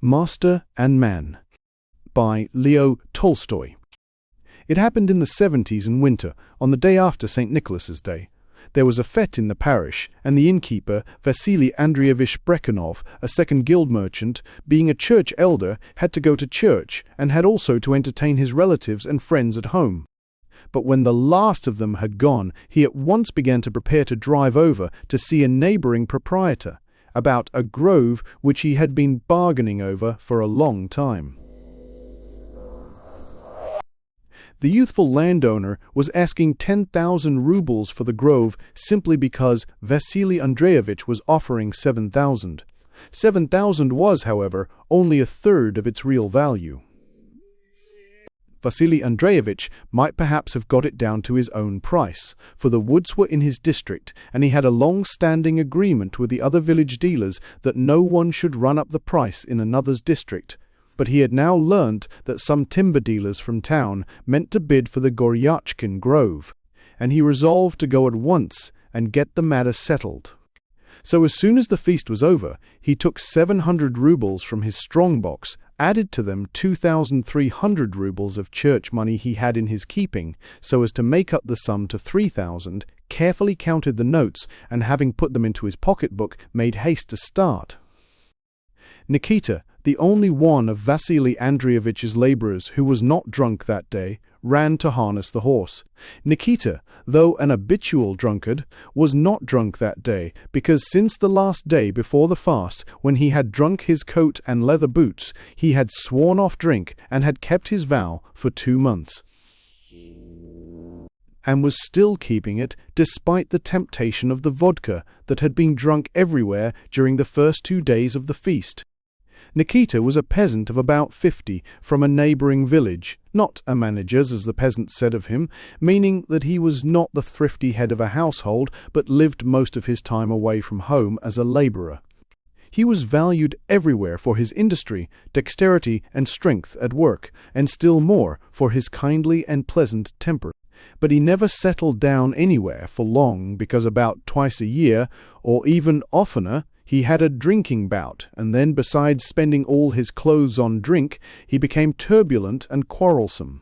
Master and Man by Leo Tolstoy. It happened in the 70s in winter, on the day after St. Nicholas's Day. There was a fete in the parish, and the innkeeper, Vasily Andreevich Brekhanov, a second guild merchant, being a church elder, had to go to church, and had also to entertain his relatives and friends at home. But when the last of them had gone, he at once began to prepare to drive over to see a neighbouring proprietor, about a grove which he had been bargaining over for a long time. The youthful landowner was asking 10,000 rubles for the grove simply because Vasily Andreevich was offering 7,000. 7,000 was, however, only a third of its real value. Vasily Andreevich might perhaps have got it down to his own price, for the woods were in his district, and he had a long-standing agreement with the other village dealers that no one should run up the price in another's district. But he had now learnt that some timber dealers from town meant to bid for the Goryachkin grove, and he resolved to go at once and get the matter settled. So as soon as the feast was over, he took 700 rubles from his strong-box, added to them 2,300 rubles of church money he had in his keeping, so as to make up the sum to 3,000, carefully counted the notes, and having put them into his pocket-book, made haste to start. Nikita, the only one of Vasily Andreevich's labourers who was not drunk that day, ran to harness the horse. Nikita, though an habitual drunkard, was not drunk that day, because since the last day before the fast, when he had drunk his coat and leather boots, he had sworn off drink and had kept his vow for 2 months, and was still keeping it despite the temptation of the vodka that had been drunk everywhere during the first 2 days of the feast. Nikita was a peasant of about 50 from a neighbouring village, not a manager's as the peasants said of him, meaning that he was not the thrifty head of a household, but lived most of his time away from home as a labourer. He was valued everywhere for his industry, dexterity, and strength at work, and still more for his kindly and pleasant temper. But he never settled down anywhere for long, because about twice a year, or even oftener, he had a drinking bout, and then, besides spending all his clothes on drink, he became turbulent and quarrelsome.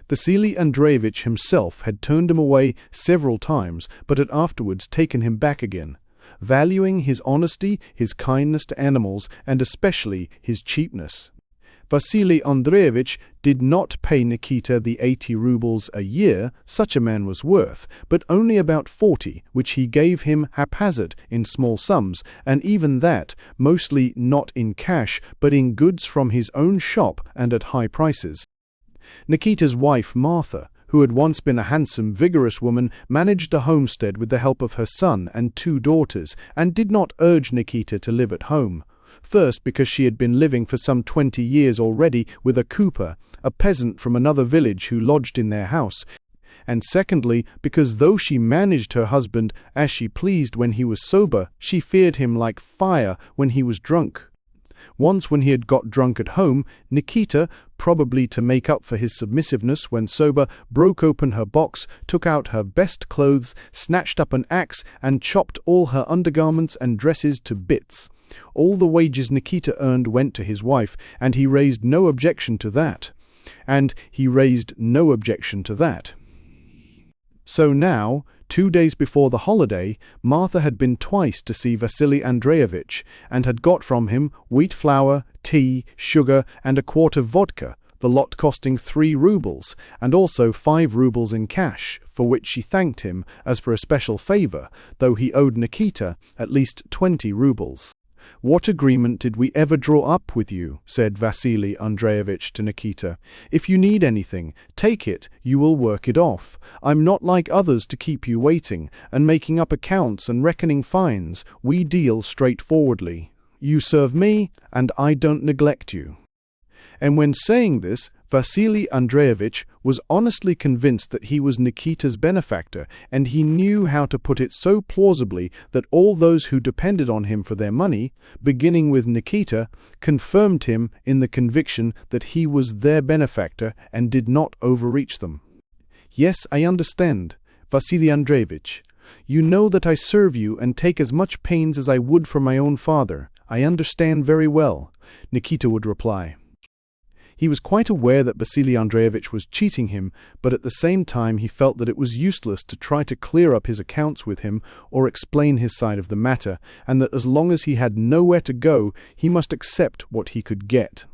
Vasily Andreevich himself had turned him away several times, but had afterwards taken him back again, valuing his honesty, his kindness to animals, and especially his cheapness. Vasily Andreevich did not pay Nikita the 80 rubles a year such a man was worth, but only about 40, which he gave him haphazard in small sums, and even that mostly not in cash, but in goods from his own shop and at high prices. Nikita's wife, Martha, who had once been a handsome, vigorous woman, managed the homestead with the help of her son and 2 daughters, and did not urge Nikita to live at home. First, because she had been living for some 20 years already with a cooper, a peasant from another village who lodged in their house, and secondly, because though she managed her husband as she pleased when he was sober, she feared him like fire when he was drunk. Once when he had got drunk at home, Nikita, probably to make up for his submissiveness when sober, broke open her box, took out her best clothes, snatched up an axe, and chopped all her undergarments and dresses to bits. All the wages Nikita earned went to his wife, and he raised no objection to that. So now, 2 days before the holiday, Martha had been twice to see Vasily Andreevich, and had got from him wheat flour, tea, sugar, and a quart of vodka, the lot costing 3 rubles, and also 5 rubles in cash, for which she thanked him as for a special favour, though he owed Nikita at least 20 rubles. "What agreement did we ever draw up with you?" said Vasily Andreevich to Nikita. "If you need anything, take it, you will work it off. I'm not like others to keep you waiting, and making up accounts and reckoning fines. We deal straightforwardly. You serve me, and I don't neglect you." And when saying this, Vasily Andreevich was honestly convinced that he was Nikita's benefactor, and he knew how to put it so plausibly that all those who depended on him for their money, beginning with Nikita, confirmed him in the conviction that he was their benefactor and did not overreach them. "Yes, I understand, Vasily Andreevich. You know that I serve you and take as much pains as I would for my own father. I understand very well, Nikita would reply. He was quite aware that Vasily Andreevich was cheating him, but at the same time he felt that it was useless to try to clear up his accounts with him or explain his side of the matter, and that as long as he had nowhere to go, he must accept what he could get.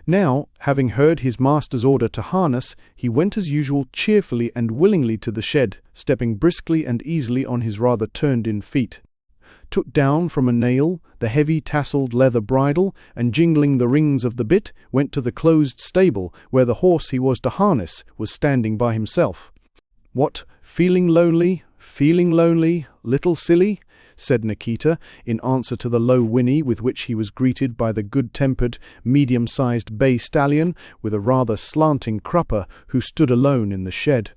Now, having heard his master's order to harness, he went as usual cheerfully and willingly to the shed, stepping briskly and easily on his rather turned-in feet, took down from a nail the heavy tasselled leather bridle, and jingling the rings of the bit, went to the closed stable, where the horse he was to harness was standing by himself. "What, feeling lonely, little silly?" said Nikita, in answer to the low whinny with which he was greeted by the good-tempered, medium-sized bay stallion with a rather slanting crupper who stood alone in the shed.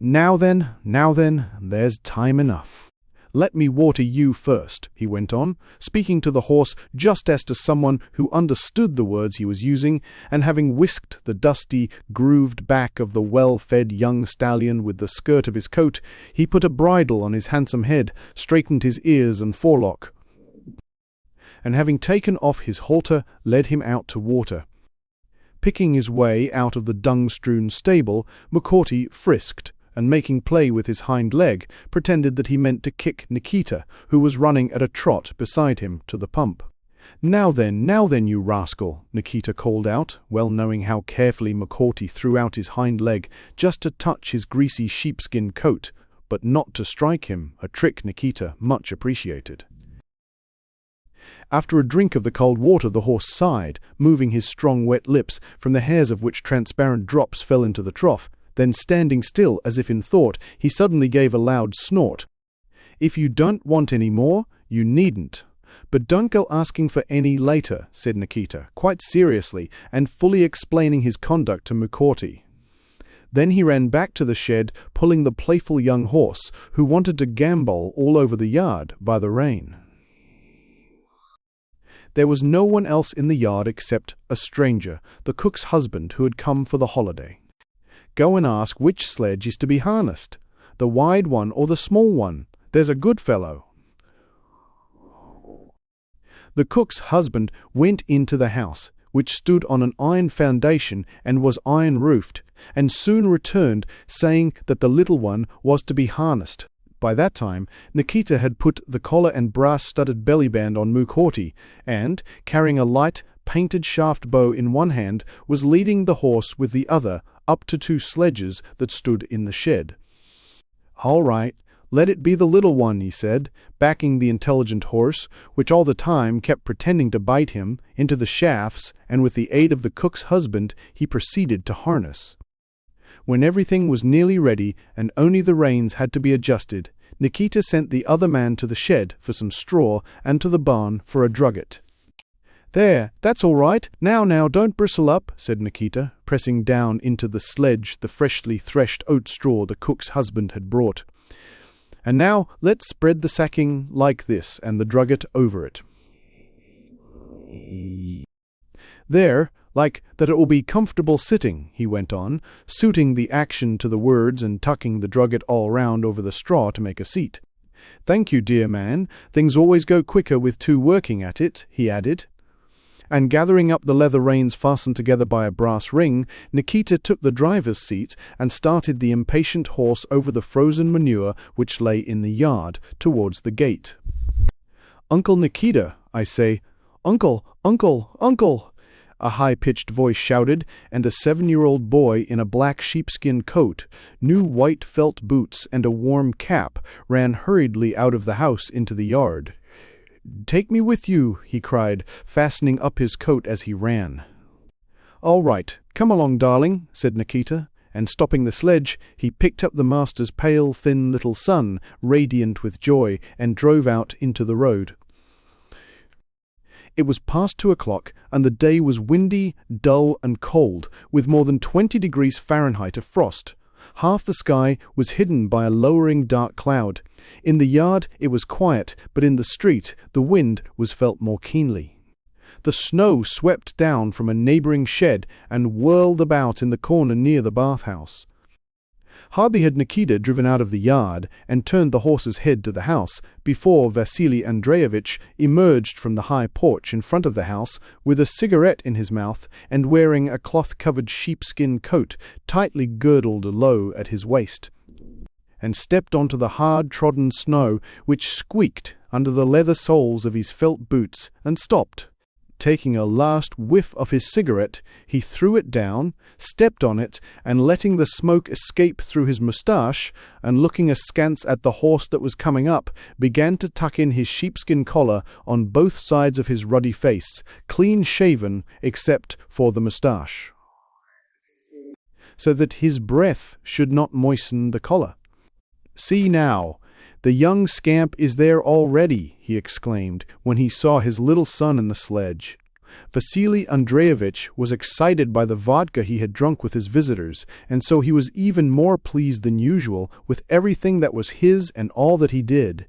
Now then, there's time enough. Let me water you first," he went on, speaking to the horse just as to someone who understood the words he was using, and having whisked the dusty, grooved back of the well-fed young stallion with the skirt of his coat, he put a bridle on his handsome head, straightened his ears and forelock, and having taken off his halter, led him out to water. Picking his way out of the dung-strewn stable, McCourty frisked, and making play with his hind leg, pretended that he meant to kick Nikita, who was running at a trot beside him, to the pump. Now then, you rascal," Nikita called out, well knowing how carefully McCourty threw out his hind leg just to touch his greasy sheepskin coat, but not to strike him, a trick Nikita much appreciated. After a drink of the cold water, the horse sighed, moving his strong wet lips, from the hairs of which transparent drops fell into the trough. Then, standing still as if in thought, he suddenly gave a loud snort. "If you don't want any more, you needn't. But don't go asking for any later," said Nikita, quite seriously, and fully explaining his conduct to McCourty. Then he ran back to the shed, pulling the playful young horse, who wanted to gambol all over the yard, by the rein. There was no one else in the yard except a stranger, the cook's husband, who had come for the holiday. "Go and ask which sledge is to be harnessed, the wide one or the small one. There's a good fellow." The cook's husband went into the house, which stood on an iron foundation and was iron-roofed, and soon returned, saying that the little one was to be harnessed. By that time, Nikita had put the collar and brass-studded bellyband on McCourty, and, carrying a light, painted shaft bow in one hand, was leading the horse with the other up to two sledges that stood in the shed. "All right, let it be the little one," he said, backing the intelligent horse, which all the time kept pretending to bite him, into the shafts, and with the aid of the cook's husband he proceeded to harness. When everything was nearly ready, and only the reins had to be adjusted, Nikita sent the other man to the shed for some straw and to the barn for a drugget. "There, that's all right. Now, don't bristle up," said Nikita, pressing down into the sledge the freshly threshed oat straw the cook's husband had brought. "And now let's spread the sacking like this, and the drugget over it. There, like that it will be comfortable sitting," he went on, suiting the action to the words and tucking the drugget all round over the straw to make a seat. "Thank you, dear man. Things always go quicker with two working at it," he added. And gathering up the leather reins fastened together by a brass ring, Nikita took the driver's seat and started the impatient horse over the frozen manure which lay in the yard, towards the gate. "Uncle Nikita, I say, Uncle, Uncle, Uncle!" a high-pitched voice shouted, and a 7-year-old boy in a black sheepskin coat, new white felt boots, and a warm cap ran hurriedly out of the house into the yard. "Take me with you," he cried, fastening up his coat as he ran. "All right, come along, darling," said Nikita, and stopping the sledge, he picked up the master's pale, thin little son, radiant with joy, and drove out into the road. It was past 2 o'clock, and the day was windy, dull, and cold, with more than 20 degrees Fahrenheit of frost. Half the sky was hidden by a lowering dark cloud. In the yard it was quiet, but in the street the wind was felt more keenly. The snow swept down from a neighbouring shed and whirled about in the corner near the bathhouse. Hardly had Nikita driven out of the yard and turned the horse's head to the house before Vasily Andreevich emerged from the high porch in front of the house with a cigarette in his mouth and wearing a cloth-covered sheepskin coat tightly girdled low at his waist, and stepped onto the hard-trodden snow which squeaked under the leather soles of his felt boots and stopped. Taking a last whiff of his cigarette, he threw it down, stepped on it, and letting the smoke escape through his moustache, and looking askance at the horse that was coming up, began to tuck in his sheepskin collar on both sides of his ruddy face, clean-shaven except for the moustache, so that his breath should not moisten the collar. "See now, the young scamp is there already," he exclaimed when he saw his little son in the sledge. Vasily Andreevich was excited by the vodka he had drunk with his visitors, and so he was even more pleased than usual with everything that was his and all that he did.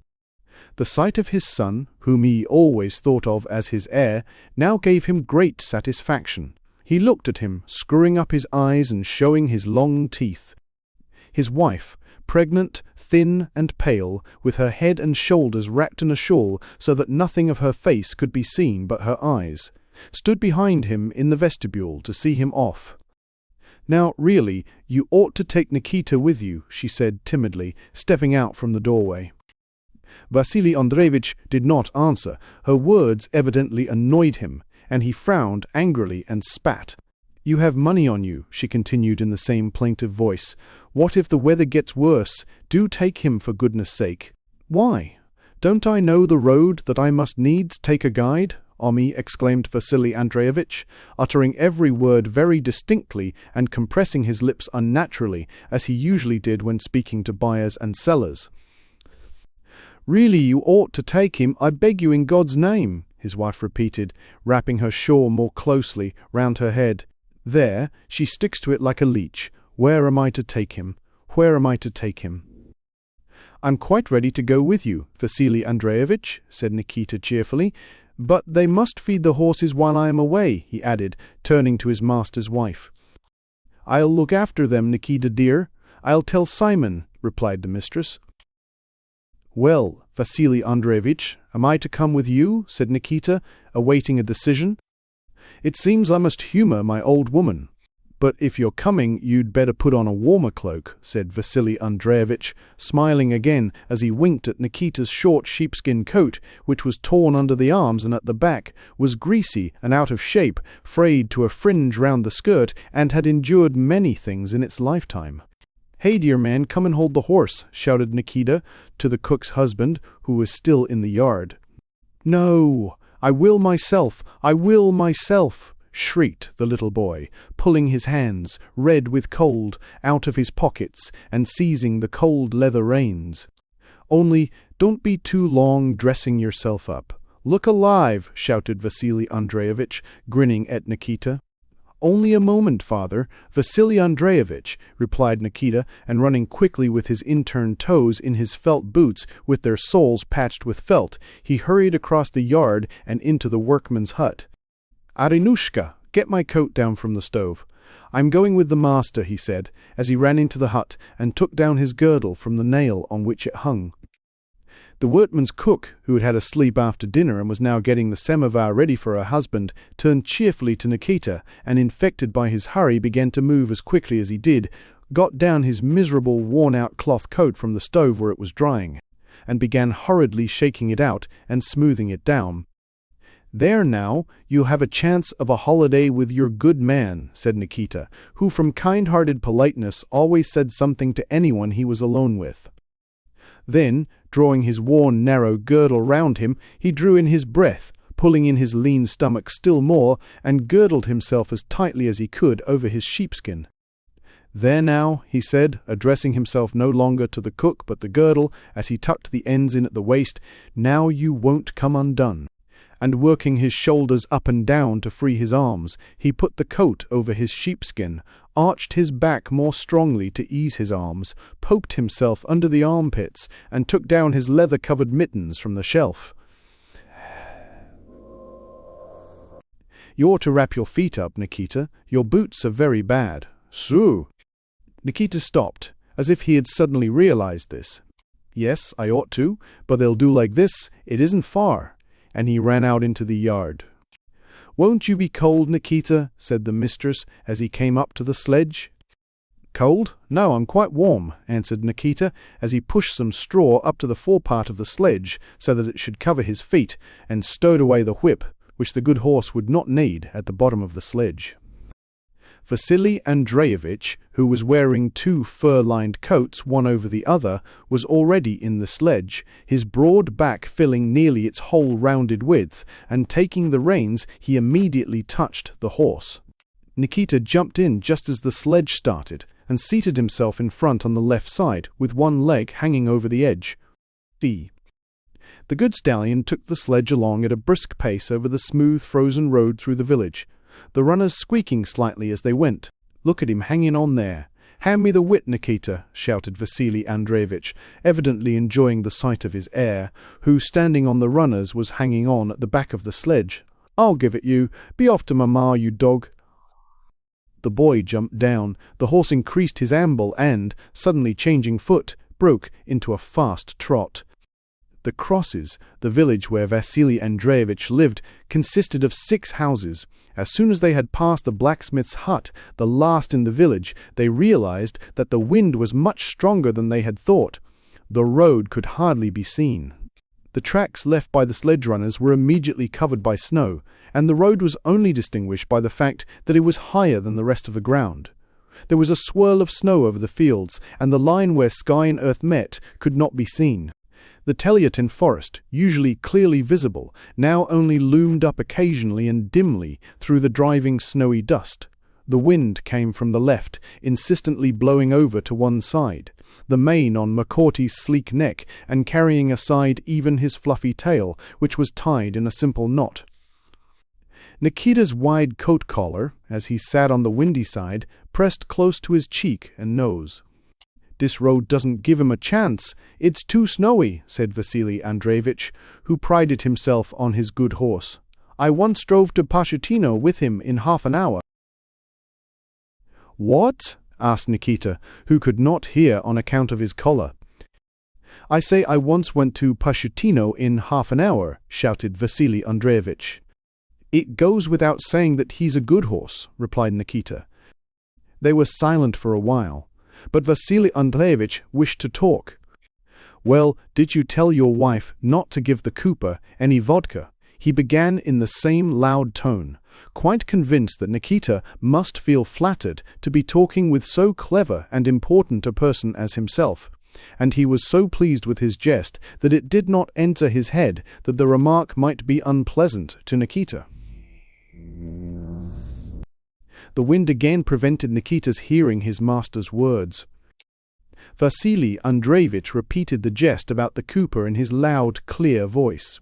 The sight of his son, whom he always thought of as his heir, now gave him great satisfaction. He looked at him, screwing up his eyes and showing his long teeth. His wife, pregnant, thin and pale, with her head and shoulders wrapped in a shawl so that nothing of her face could be seen but her eyes, stood behind him in the vestibule to see him off. "Now, really, you ought to take Nikita with you," she said timidly, stepping out from the doorway. Vasily Andreevich did not answer. Her words evidently annoyed him, and he frowned angrily and spat. "You have money on you," she continued in the same plaintive voice. "What if the weather gets worse? Do take him, for goodness sake." "Why? Don't I know the road that I must needs take a guide?" exclaimed Vasily Andreevich, uttering every word very distinctly and compressing his lips unnaturally, as he usually did when speaking to buyers and sellers. "Really, you ought to take him, I beg you in God's name," his wife repeated, wrapping her shawl more closely round her head. "There, she sticks to it like a leech. Where am I to take him? Where am I to take him?" "I'm quite ready to go with you, Vasily Andreevich," said Nikita cheerfully. "But they must feed the horses while I am away," he added, turning to his master's wife. "I'll look after them, Nikita dear. I'll tell Simon," replied the mistress. "Well, Vasily Andreevich, am I to come with you?" said Nikita, awaiting a decision. "It seems I must humour my old woman. But if you're coming, you'd better put on a warmer cloak," said Vasily Andreevich, smiling again as he winked at Nikita's short sheepskin coat, which was torn under the arms and at the back, was greasy and out of shape, frayed to a fringe round the skirt, and had endured many things in its lifetime. "Hey, dear man, come and hold the horse," shouted Nikita to the cook's husband, who was still in the yard. "No, I will myself, shrieked the little boy, pulling his hands, red with cold, out of his pockets and seizing the cold leather reins. "Only don't be too long dressing yourself up. Look alive," shouted Vasily Andreevich, grinning at Nikita. "Only a moment, father, Vasily Andreevich," replied Nikita, and running quickly with his inturned toes in his felt boots with their soles patched with felt, he hurried across the yard and into the workman's hut. "Arinushka, get my coat down from the stove. I'm going with the master," he said, as he ran into the hut and took down his girdle from the nail on which it hung. The workman's cook, who had had a sleep after dinner and was now getting the samovar ready for her husband, turned cheerfully to Nikita, and infected by his hurry began to move as quickly as he did, got down his miserable worn-out cloth coat from the stove where it was drying, and began hurriedly shaking it out and smoothing it down. "There now, you'll have a chance of a holiday with your good man," said Nikita, who from kind-hearted politeness always said something to anyone he was alone with. Then, drawing his worn narrow girdle round him, he drew in his breath, pulling in his lean stomach still more, and girdled himself as tightly as he could over his sheepskin. "There now," he said, addressing himself no longer to the cook but the girdle, as he tucked the ends in at the waist, "now you won't come undone." And working his shoulders up and down to free his arms, he put the coat over his sheepskin, arched his back more strongly to ease his arms, poked himself under the armpits, and took down his leather-covered mittens from the shelf. "You ought to wrap your feet up, Nikita. Your boots are very bad." "So." Nikita stopped, as if he had suddenly realized this. "Yes, I ought to, but they'll do like this. It isn't far." And he ran out into the yard. "Won't you be cold, Nikita?" said the mistress as he came up to the sledge. "Cold? No, I'm quite warm," answered Nikita as he pushed some straw up to the forepart of the sledge so that it should cover his feet, and stowed away the whip, which the good horse would not need, at the bottom of the sledge. Vasily Andreevich, who was wearing 2 fur-lined coats, one over the other, was already in the sledge, his broad back filling nearly its whole rounded width, and taking the reins he immediately touched the horse. Nikita jumped in just as the sledge started, and seated himself in front on the left side, with one leg hanging over the edge. The good stallion took the sledge along at a brisk pace over the smooth frozen road through the village, the runners squeaking slightly as they went. "Look at him hanging on there. Hand me the whip, Nikita," shouted Vasily Andreevich, evidently enjoying the sight of his heir, who, standing on the runners, was hanging on at the back of the sledge. "I'll give it you. Be off to Mama, you dog." The boy jumped down. The horse increased his amble and, suddenly changing foot, broke into a fast trot. The Crosses, the village where Vasily Andreevich lived, consisted of 6 houses. As soon as they had passed the blacksmith's hut, the last in the village, they realized that the wind was much stronger than they had thought. The road could hardly be seen. The tracks left by the sledge runners were immediately covered by snow, and the road was only distinguished by the fact that it was higher than the rest of the ground. There was a swirl of snow over the fields, and the line where sky and earth met could not be seen. The Telyatin forest, usually clearly visible, now only loomed up occasionally and dimly through the driving snowy dust. The wind came from the left, insistently blowing over to one side, the mane on McCourty's sleek neck and carrying aside even his fluffy tail, which was tied in a simple knot. Nikita's wide coat collar, as he sat on the windy side, pressed close to his cheek and nose. "This road doesn't give him a chance. It's too snowy," said Vasily Andreevich, who prided himself on his good horse. "I once drove to Pashutino with him in half an hour." "What?" asked Nikita, who could not hear on account of his collar. "I say I once went to Pashutino in half an hour," shouted Vasily Andreevich. "It goes without saying that he's a good horse," replied Nikita. They were silent for a while, but Vasily Andreevich wished to talk. "Well, did you tell your wife not to give the cooper any vodka?" he began in the same loud tone, quite convinced that Nikita must feel flattered to be talking with so clever and important a person as himself, and he was so pleased with his jest that it did not enter his head that the remark might be unpleasant to Nikita. The wind again prevented Nikita's hearing his master's words. Vasily Andreevich repeated the jest about the cooper in his loud, clear voice.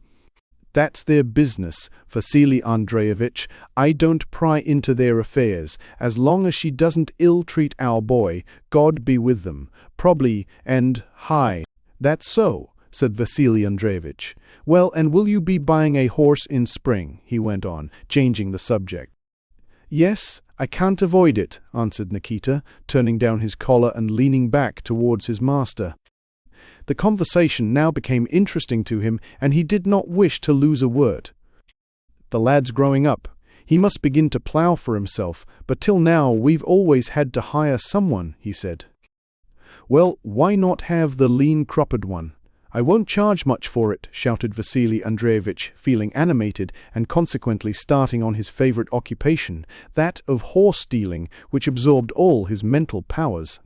"That's their business, Vasily Andreevich. I don't pry into their affairs. As long as she doesn't ill-treat our boy, God be with them. Probably, and hi." "That's so," said Vasily Andreevich. "Well, and will you be buying a horse in spring?" he went on, changing the subject. "Yes, I can't avoid it," answered Nikita, turning down his collar and leaning back towards his master. The conversation now became interesting to him, and he did not wish to lose a word. "The lad's growing up. He must begin to plough for himself, but till now we've always had to hire someone," he said. "Well, why not have the lean-cropped one? I won't charge much for it," shouted Vasily Andreevich, feeling animated and consequently starting on his favorite occupation, that of horse-stealing, which absorbed all his mental powers.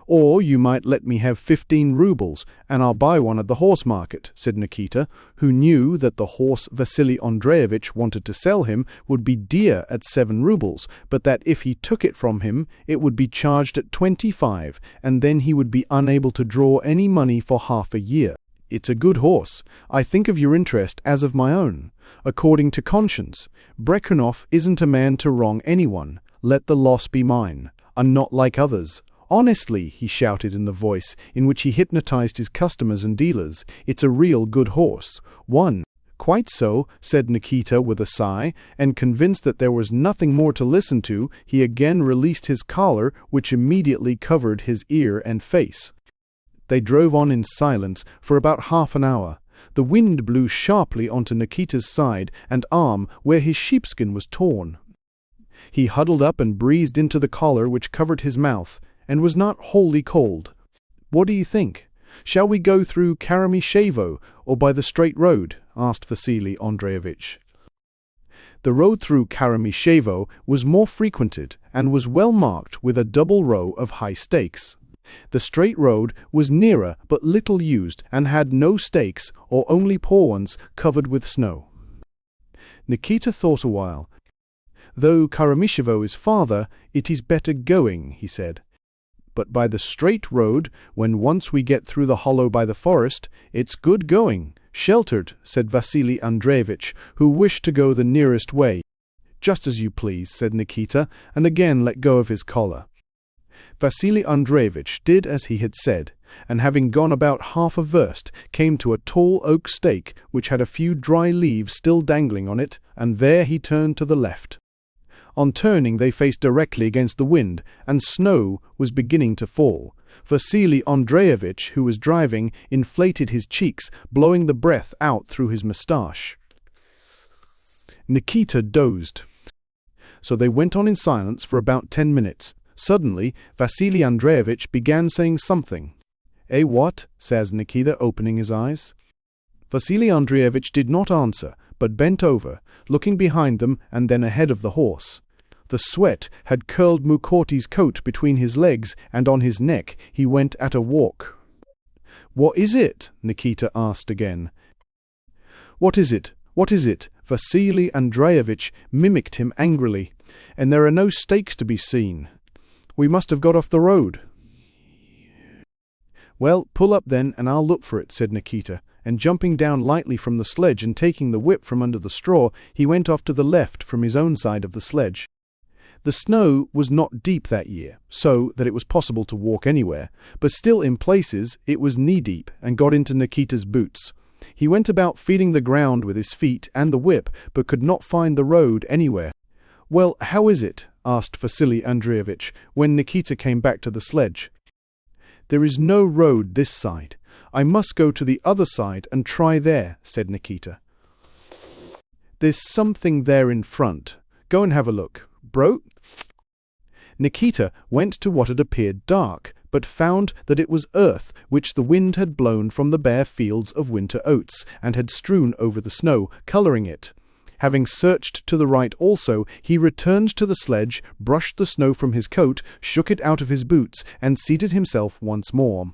"Or you might let me have 15 rubles, and I'll buy one at the horse market," said Nikita, who knew that the horse Vasily Andreevich wanted to sell him would be dear at 7 rubles, but that if he took it from him, it would be charged at 25, and then he would be unable to draw any money for half a year. "It's a good horse. I think of your interest as of my own. According to conscience, Brekhunoff isn't a man to wrong anyone. Let the loss be mine. I'm not like others. Honestly," he shouted in the voice in which he hypnotized his customers and dealers, "it's a real good horse. One, "Quite so," said Nikita with a sigh, and convinced that there was nothing more to listen to, he again released his collar, which immediately covered his ear and face. They drove on in silence for about half an hour. The wind blew sharply onto Nikita's side and arm where his sheepskin was torn. He huddled up and breathed into the collar which covered his mouth, and was not wholly cold. "What do you think? Shall we go through Karamishevo or by the straight road?" asked Vasily Andreevich. The road through Karamishevo was more frequented and was well marked with a double row of high stakes. The straight road was nearer but little used and had no stakes or only poor ones covered with snow. Nikita thought a while. "Though Karamishevo is farther, it is better going," he said. "But by the straight road, when once we get through the hollow by the forest, it's good going, sheltered," said Vasily Andreevich, who wished to go the nearest way. "Just as you please," said Nikita, and again let go of his collar. Vasily Andreevich did as he had said, and having gone about half a verst, came to a tall oak stake which had a few dry leaves still dangling on it, and there he turned to the left. On turning they faced directly against the wind, and snow was beginning to fall. Vasily Andreevich, who was driving, inflated his cheeks, blowing the breath out through his moustache. Nikita dozed. So they went on in silence for about 10 minutes. Suddenly, Vasily Andreevich began saying something. "Eh, what?" says Nikita, opening his eyes. Vasily Andreevich did not answer, but bent over, looking behind them and then ahead of the horse. The sweat had curled Mukorty's coat between his legs, and on his neck he went at a walk. "What is it?" Nikita asked again. "What is it? What is it?" Vasily Andreevich mimicked him angrily. "And there are no stakes to be seen. We must have got off the road." "Well, pull up then, and I'll look for it," said Nikita, and jumping down lightly from the sledge and taking the whip from under the straw, he went off to the left from his own side of the sledge. The snow was not deep that year, so that it was possible to walk anywhere, but still in places it was knee-deep and got into Nikita's boots. He went about feeling the ground with his feet and the whip, but could not find the road anywhere. "Well, how is it?" asked Vasily Andreevich, when Nikita came back to the sledge. "There is no road this side. I must go to the other side and try there," said Nikita. "There's something there in front. Go and have a look. Bro?" Nikita went to what had appeared dark, but found that it was earth which the wind had blown from the bare fields of winter oats, and had strewn over the snow, colouring it. Having searched to the right also, he returned to the sledge, brushed the snow from his coat, shook it out of his boots, and seated himself once more.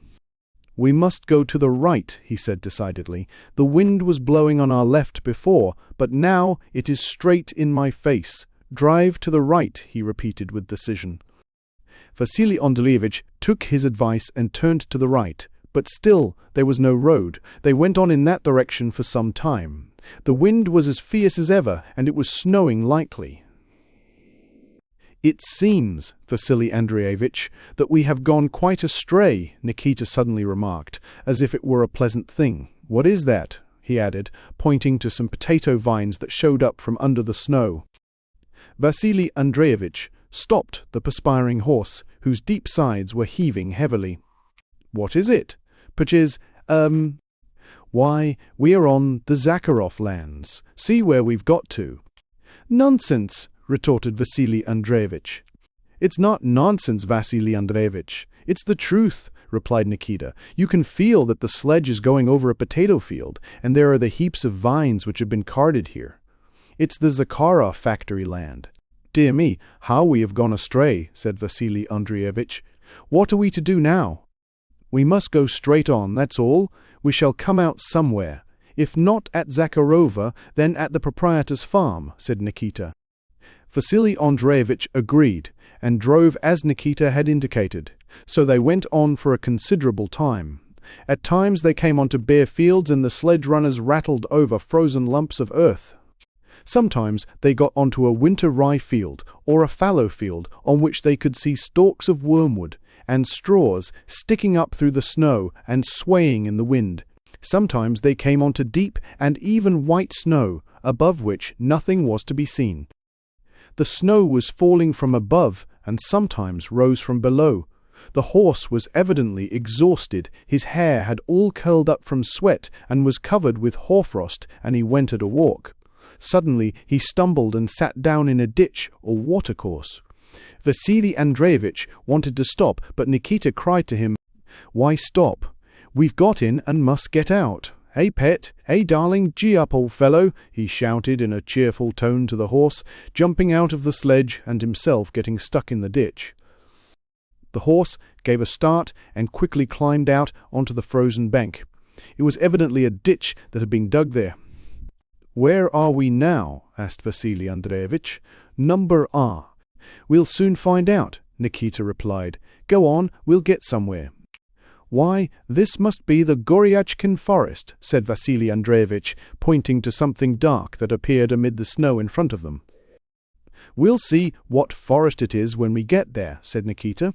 "We must go to the right," he said decidedly. "The wind was blowing on our left before, but now it is straight in my face. Drive to the right," he repeated with decision. Vasily Andreevich took his advice and turned to the right, but still there was no road. They went on in that direction for some time. The wind was as fierce as ever, and it was snowing lightly. "It seems, Vasily Andreevich, that we have gone quite astray," Nikita suddenly remarked, as if it were a pleasant thing. "What is that?" he added, pointing to some potato vines that showed up from under the snow. Vasily Andreevich stopped the perspiring horse, whose deep sides were heaving heavily. "What is it?" "Perchis, Why, we are on the Zakharov lands. See where we've got to." "Nonsense," retorted Vasily Andreevich. "It's not nonsense, Vasily Andreevich. It's the truth," replied Nikita. "You can feel that the sledge is going over a potato field, and there are the heaps of vines which have been carted here. It's the Zakharov factory land." "Dear me, how we have gone astray," said Vasily Andreevich. "What are we to do now?" "We must go straight on, that's all. We shall come out somewhere. If not at Zakharova, then at the proprietor's farm," said Nikita. Vasily Andreevich agreed, and drove as Nikita had indicated. So they went on for a considerable time. At times they came onto bare fields, and the sledge-runners rattled over frozen lumps of earth. Sometimes they got onto a winter rye field, or a fallow field, on which they could see stalks of wormwood, and straws sticking up through the snow and swaying in the wind. Sometimes they came onto deep and even white snow, above which nothing was to be seen. The snow was falling from above and sometimes rose from below. The horse was evidently exhausted, his hair had all curled up from sweat and was covered with hoarfrost, and he went at a walk. Suddenly he stumbled and sat down in a ditch or watercourse. Vasily Andreevich wanted to stop, but Nikita cried to him, "Why stop? We've got in and must get out. Hey, pet! Hey, darling! Gee up, old fellow!" he shouted in a cheerful tone to the horse, jumping out of the sledge and himself getting stuck in the ditch. The horse gave a start and quickly climbed out onto the frozen bank. It was evidently a ditch that had been dug there. "Where are we now?" asked Vasily Andreevich. "Number R." "We'll soon find out," Nikita replied. "Go on, we'll get somewhere." "Why, this must be the Goryachkin forest," said Vasily Andreevich, pointing to something dark that appeared amid the snow in front of them. "We'll see what forest it is when we get there," said Nikita.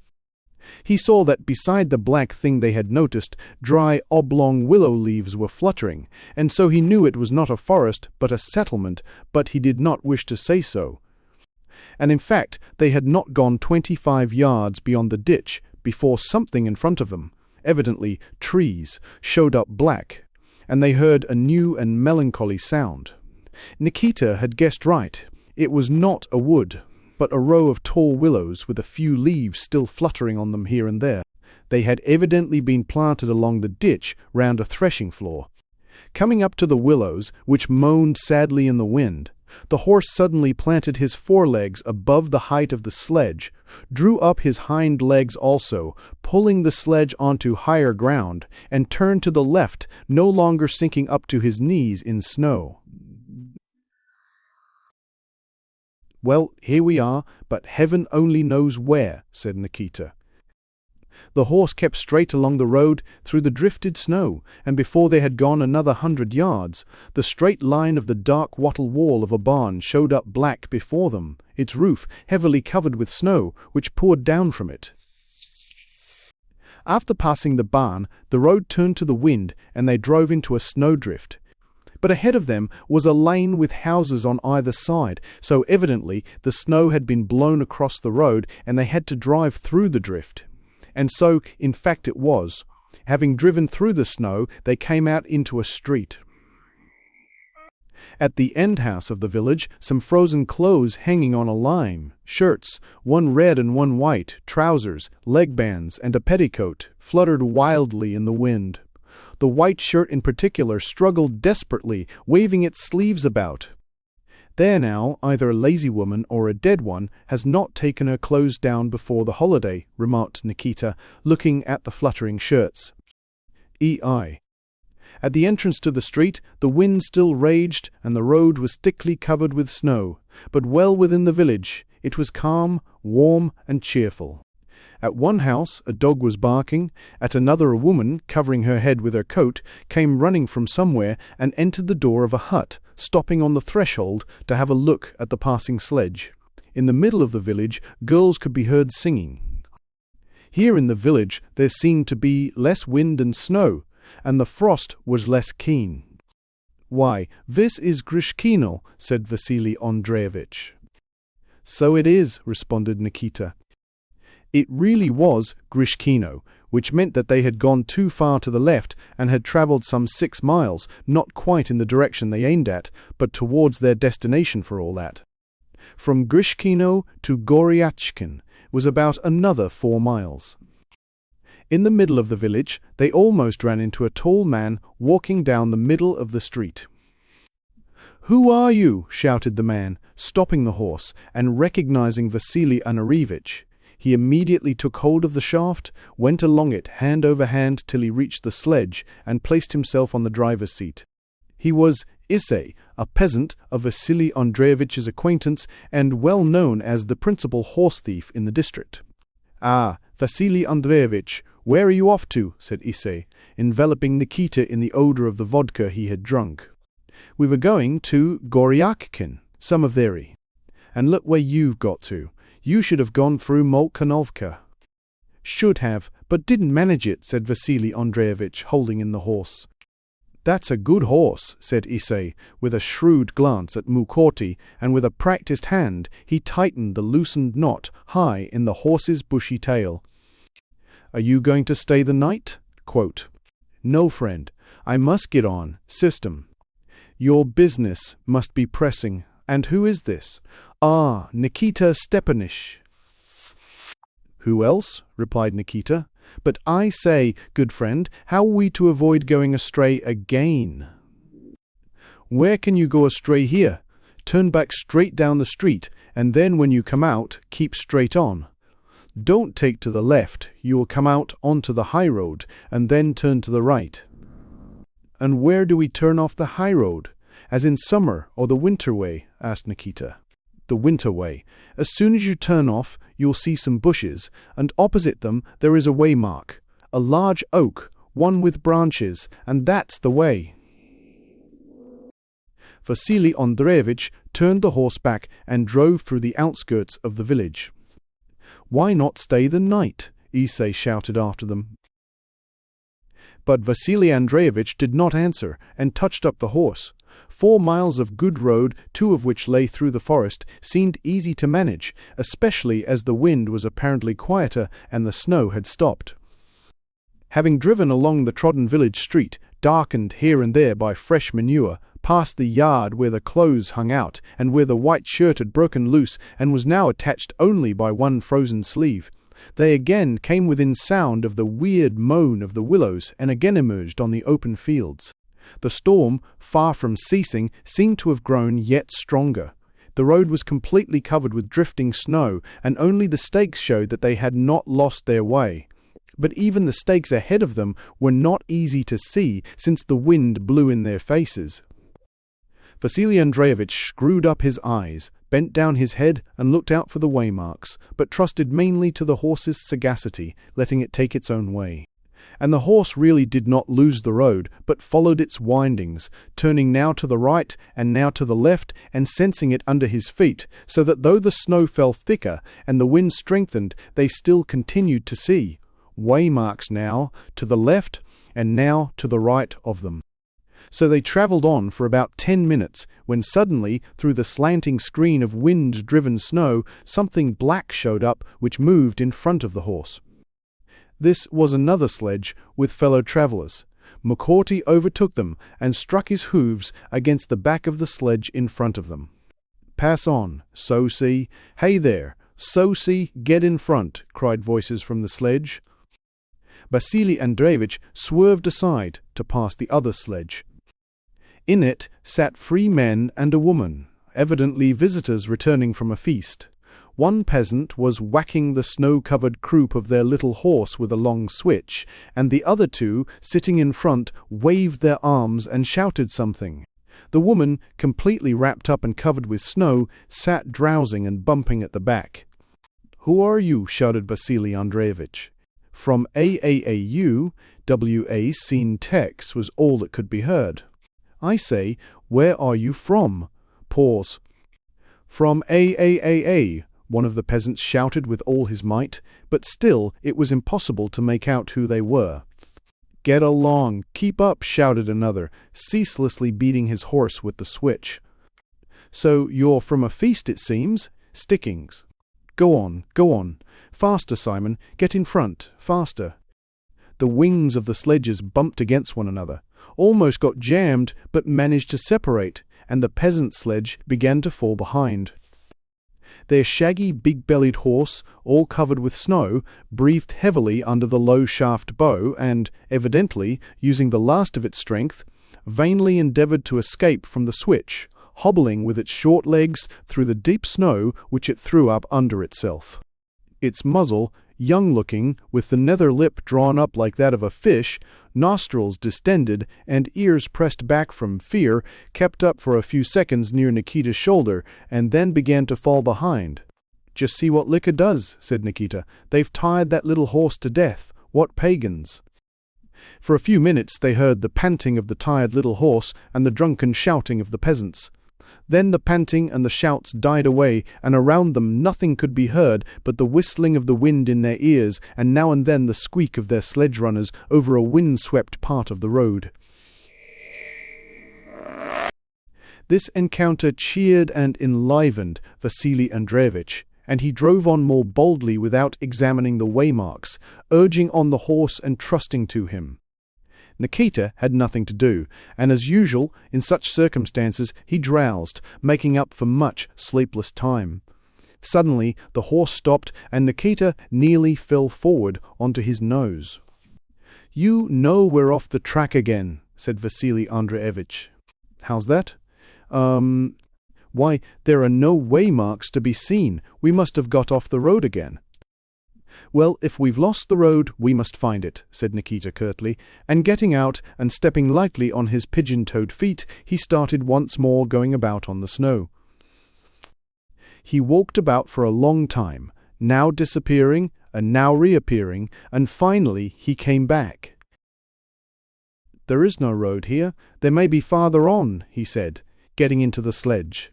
He saw that beside the black thing they had noticed, dry oblong willow leaves were fluttering, and so he knew it was not a forest but a settlement, but he did not wish to say so. And in fact, they had not gone 25 yards beyond the ditch before something in front of them, evidently trees, showed up black, and they heard a new and melancholy sound. Nikita had guessed right. It was not a wood, but a row of tall willows with a few leaves still fluttering on them here and there. They had evidently been planted along the ditch round a threshing floor. Coming up to the willows, which moaned sadly in the wind, the horse suddenly planted his forelegs above the height of the sledge, drew up his hind legs also, pulling the sledge onto higher ground, and turned to the left, no longer sinking up to his knees in snow. "Well, here we are, but heaven only knows where," said Nikita. The horse kept straight along the road through the drifted snow, and before they had gone another 100 yards, the straight line of the dark wattle wall of a barn showed up black before them, its roof heavily covered with snow, which poured down from it. After passing the barn, the road turned to the wind, and they drove into a snowdrift. But ahead of them was a lane with houses on either side, so evidently the snow had been blown across the road, and they had to drive through the drift. And so, in fact, it was. Having driven through the snow, they came out into a street. At the end house of the village, some frozen clothes hanging on a line, shirts, one red and one white, trousers, leg bands, and a petticoat, fluttered wildly in the wind. The white shirt in particular struggled desperately, waving its sleeves about. "There now, either a lazy woman or a dead one has not taken her clothes down before the holiday," remarked Nikita, looking at the fluttering shirts. E.I. At the entrance to the street, the wind still raged, and the road was thickly covered with snow, but well within the village it was calm, warm, and cheerful. At one house a dog was barking, at another a woman, covering her head with her coat, came running from somewhere and entered the door of a hut, stopping on the threshold to have a look at the passing sledge. In the middle of the village, girls could be heard singing. Here in the village there seemed to be less wind and snow, and the frost was less keen. "Why, this is Grishkino," said Vasily Andreevich. "So it is," responded Nikita. It really was Grishkino, which meant that they had gone too far to the left and had travelled some 6 miles, not quite in the direction they aimed at, but towards their destination for all that. From Grishkino to Goryachkin was about another 4 miles. In the middle of the village, they almost ran into a tall man walking down the middle of the street. "Who are you?" shouted the man, stopping the horse and recognizing Vasily Andreevich. He immediately took hold of the shaft, went along it hand over hand till he reached the sledge, and placed himself on the driver's seat. He was Issei, a peasant of Vasily Andreevich's acquaintance, and well known as the principal horse thief in the district. "Ah, Vasily Andreevich, where are you off to?" said Issei, enveloping Nikita in the odour of the vodka he had drunk. "We were going to Goryachkin, Samovery. And look where you've got to. You should have gone through Molkanovka." "Should have, but didn't manage it," said Vasily Andreevich, holding in the horse. "That's a good horse," said Issei, with a shrewd glance at Mukorti, and with a practiced hand he tightened the loosened knot high in the horse's bushy tail. "Are you going to stay the night?" Quote, "No, friend. I must get on. System. Your business must be pressing. And who is this?" "Ah, Nikita Stepanich." "Who else?" replied Nikita. "But I say, good friend, how are we to avoid going astray again?" "Where can you go astray here? Turn back straight down the street, and then when you come out, keep straight on. Don't take to the left, you will come out onto the high road, and then turn to the right." "And where do we turn off the high road? As in summer or the winter way?" asked Nikita. "The winter way. As soon as you turn off, you'll see some bushes, and opposite them there is a waymark, a large oak, one with branches, and that's the way." Vasily Andreevich turned the horse back and drove through the outskirts of the village. "Why not stay the night?" Issei shouted after them. But Vasily Andreevich did not answer, and touched up the horse. 4 miles of good road, 2 of which lay through the forest, seemed easy to manage, especially as the wind was apparently quieter and the snow had stopped. Having driven along the trodden village street, darkened here and there by fresh manure, past the yard where the clothes hung out, and where the white shirt had broken loose and was now attached only by one frozen sleeve, they again came within sound of the weird moan of the willows and again emerged on the open fields. The storm, far from ceasing, seemed to have grown yet stronger. The road was completely covered with drifting snow, and only the stakes showed that they had not lost their way. But even the stakes ahead of them were not easy to see, since the wind blew in their faces. Vasily Andreevich screwed up his eyes, bent down his head, and looked out for the waymarks, but trusted mainly to the horse's sagacity, letting it take its own way. And the horse really did not lose the road, but followed its windings, turning now to the right and now to the left, and sensing it under his feet, so that though the snow fell thicker and the wind strengthened, they still continued to see waymarks now to the left and now to the right of them. So they travelled on for about 10 minutes, when suddenly, through the slanting screen of wind-driven snow, something black showed up which moved in front of the horse. This was another sledge with fellow travellers. Mukorti overtook them and struck his hooves against the back of the sledge in front of them. "Pass on, Sosi. Hey there, Sosi, get in front," cried voices from the sledge. Vasily Andreevich swerved aside to pass the other sledge. In it sat 3 men and a woman, evidently visitors returning from a feast. One peasant was whacking the snow-covered croup of their little horse with a long switch, and the other 2, sitting in front, waved their arms and shouted something. The woman, completely wrapped up and covered with snow, sat drowsing and bumping at the back. "Who are you?" shouted Vasily Andreevich. "From AAAU, WA Scene Tex," was all that could be heard. "I say, where are you from?" Pause. "From AAAA," one of the peasants shouted with all his might, but still it was impossible to make out who they were. "Get along, keep up," shouted another, ceaselessly beating his horse with the switch. "So you're from a feast, it seems? Stickings. Go on, go on. Faster, Simon, get in front, faster." The wings of the sledges bumped against one another, almost got jammed, but managed to separate, and the peasant sledge began to fall behind. Their shaggy, big-bellied horse, all covered with snow, breathed heavily under the low-shaft bow and, evidently, using the last of its strength, vainly endeavoured to escape from the switch, hobbling with its short legs through the deep snow which it threw up under itself. Its muzzle, young-looking, with the nether lip drawn up like that of a fish, nostrils distended, and ears pressed back from fear, kept up for a few seconds near Nikita's shoulder, and then began to fall behind. "Just see what liquor does," said Nikita. "They've tired that little horse to death. What pagans!" For a few minutes they heard the panting of the tired little horse and the drunken shouting of the peasants. Then the panting and the shouts died away, and around them nothing could be heard but the whistling of the wind in their ears, and now and then the squeak of their sledge-runners over a wind-swept part of the road. This encounter cheered and enlivened Vasily Andreevich, and he drove on more boldly without examining the waymarks, urging on the horse and trusting to him. Nikita had nothing to do, and as usual, in such circumstances, he drowsed, making up for much sleepless time. Suddenly, the horse stopped, and Nikita nearly fell forward onto his nose. "You know we're off the track again," said Vasily Andreevich. "How's that?" Why, there are no waymarks to be seen. We must have got off the road again." "Well, if we've lost the road, we must find it," said Nikita curtly, and getting out and stepping lightly on his pigeon-toed feet, he started once more going about on the snow. He walked about for a long time, now disappearing and now reappearing, and finally he came back. "There is no road here. There may be farther on," he said, getting into the sledge.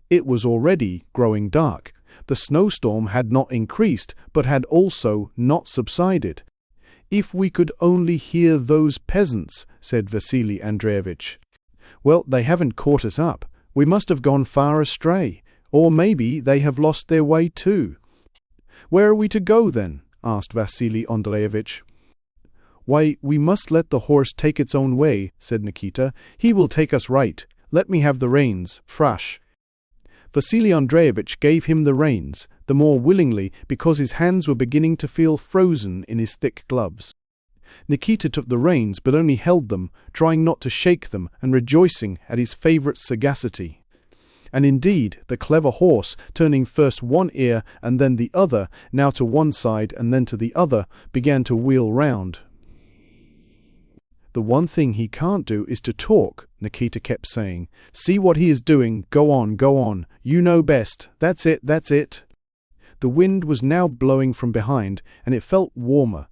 It was already growing dark. The snowstorm had not increased, but had also not subsided. "If we could only hear those peasants," said Vasily Andreevich. "Well, they haven't caught us up. We must have gone far astray, or maybe they have lost their way too." "Where are we to go, then?" asked Vasily Andreevich. "Why, we must let the horse take its own way," said Nikita. "He will take us right. Let me have the reins, Frash." Vasily Andreevich gave him the reins, the more willingly because his hands were beginning to feel frozen in his thick gloves. Nikita took the reins, but only held them, trying not to shake them and rejoicing at his favourite's sagacity. And indeed, the clever horse, turning first one ear and then the other, now to one side and then to the other, began to wheel round. "The one thing he can't do is to talk," Nikita kept saying. "See what he is doing. Go on, go on. You know best. That's it, that's it." The wind was now blowing from behind, and it felt warmer.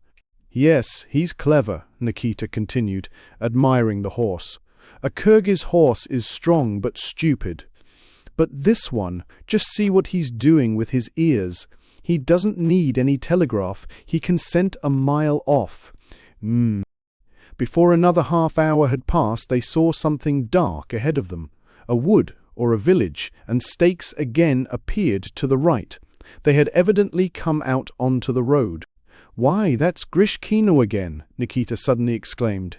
"Yes, he's clever," Nikita continued, admiring the horse. "A Kyrgyz horse is strong but stupid. But this one, just see what he's doing with his ears. He doesn't need any telegraph. He can scent a mile off. Before another half-hour had passed, they saw something dark ahead of them, a wood or a village, and stakes again appeared to the right. They had evidently come out onto the road. "Why, that's Grishkino again," Nikita suddenly exclaimed.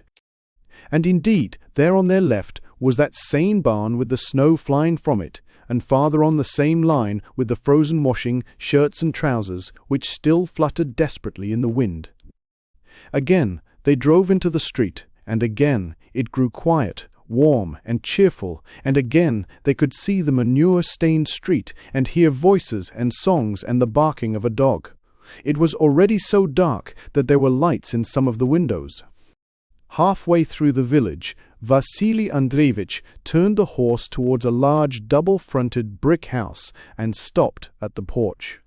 And indeed, there on their left was that same barn with the snow flying from it, and farther on the same line with the frozen washing, shirts and trousers, which still fluttered desperately in the wind. Again, they drove into the street, and again it grew quiet, warm, and cheerful, and again they could see the manure-stained street, and hear voices and songs and the barking of a dog. It was already so dark that there were lights in some of the windows. Halfway through the village, Vasily Andreevich turned the horse towards a large double-fronted brick house and stopped at the porch.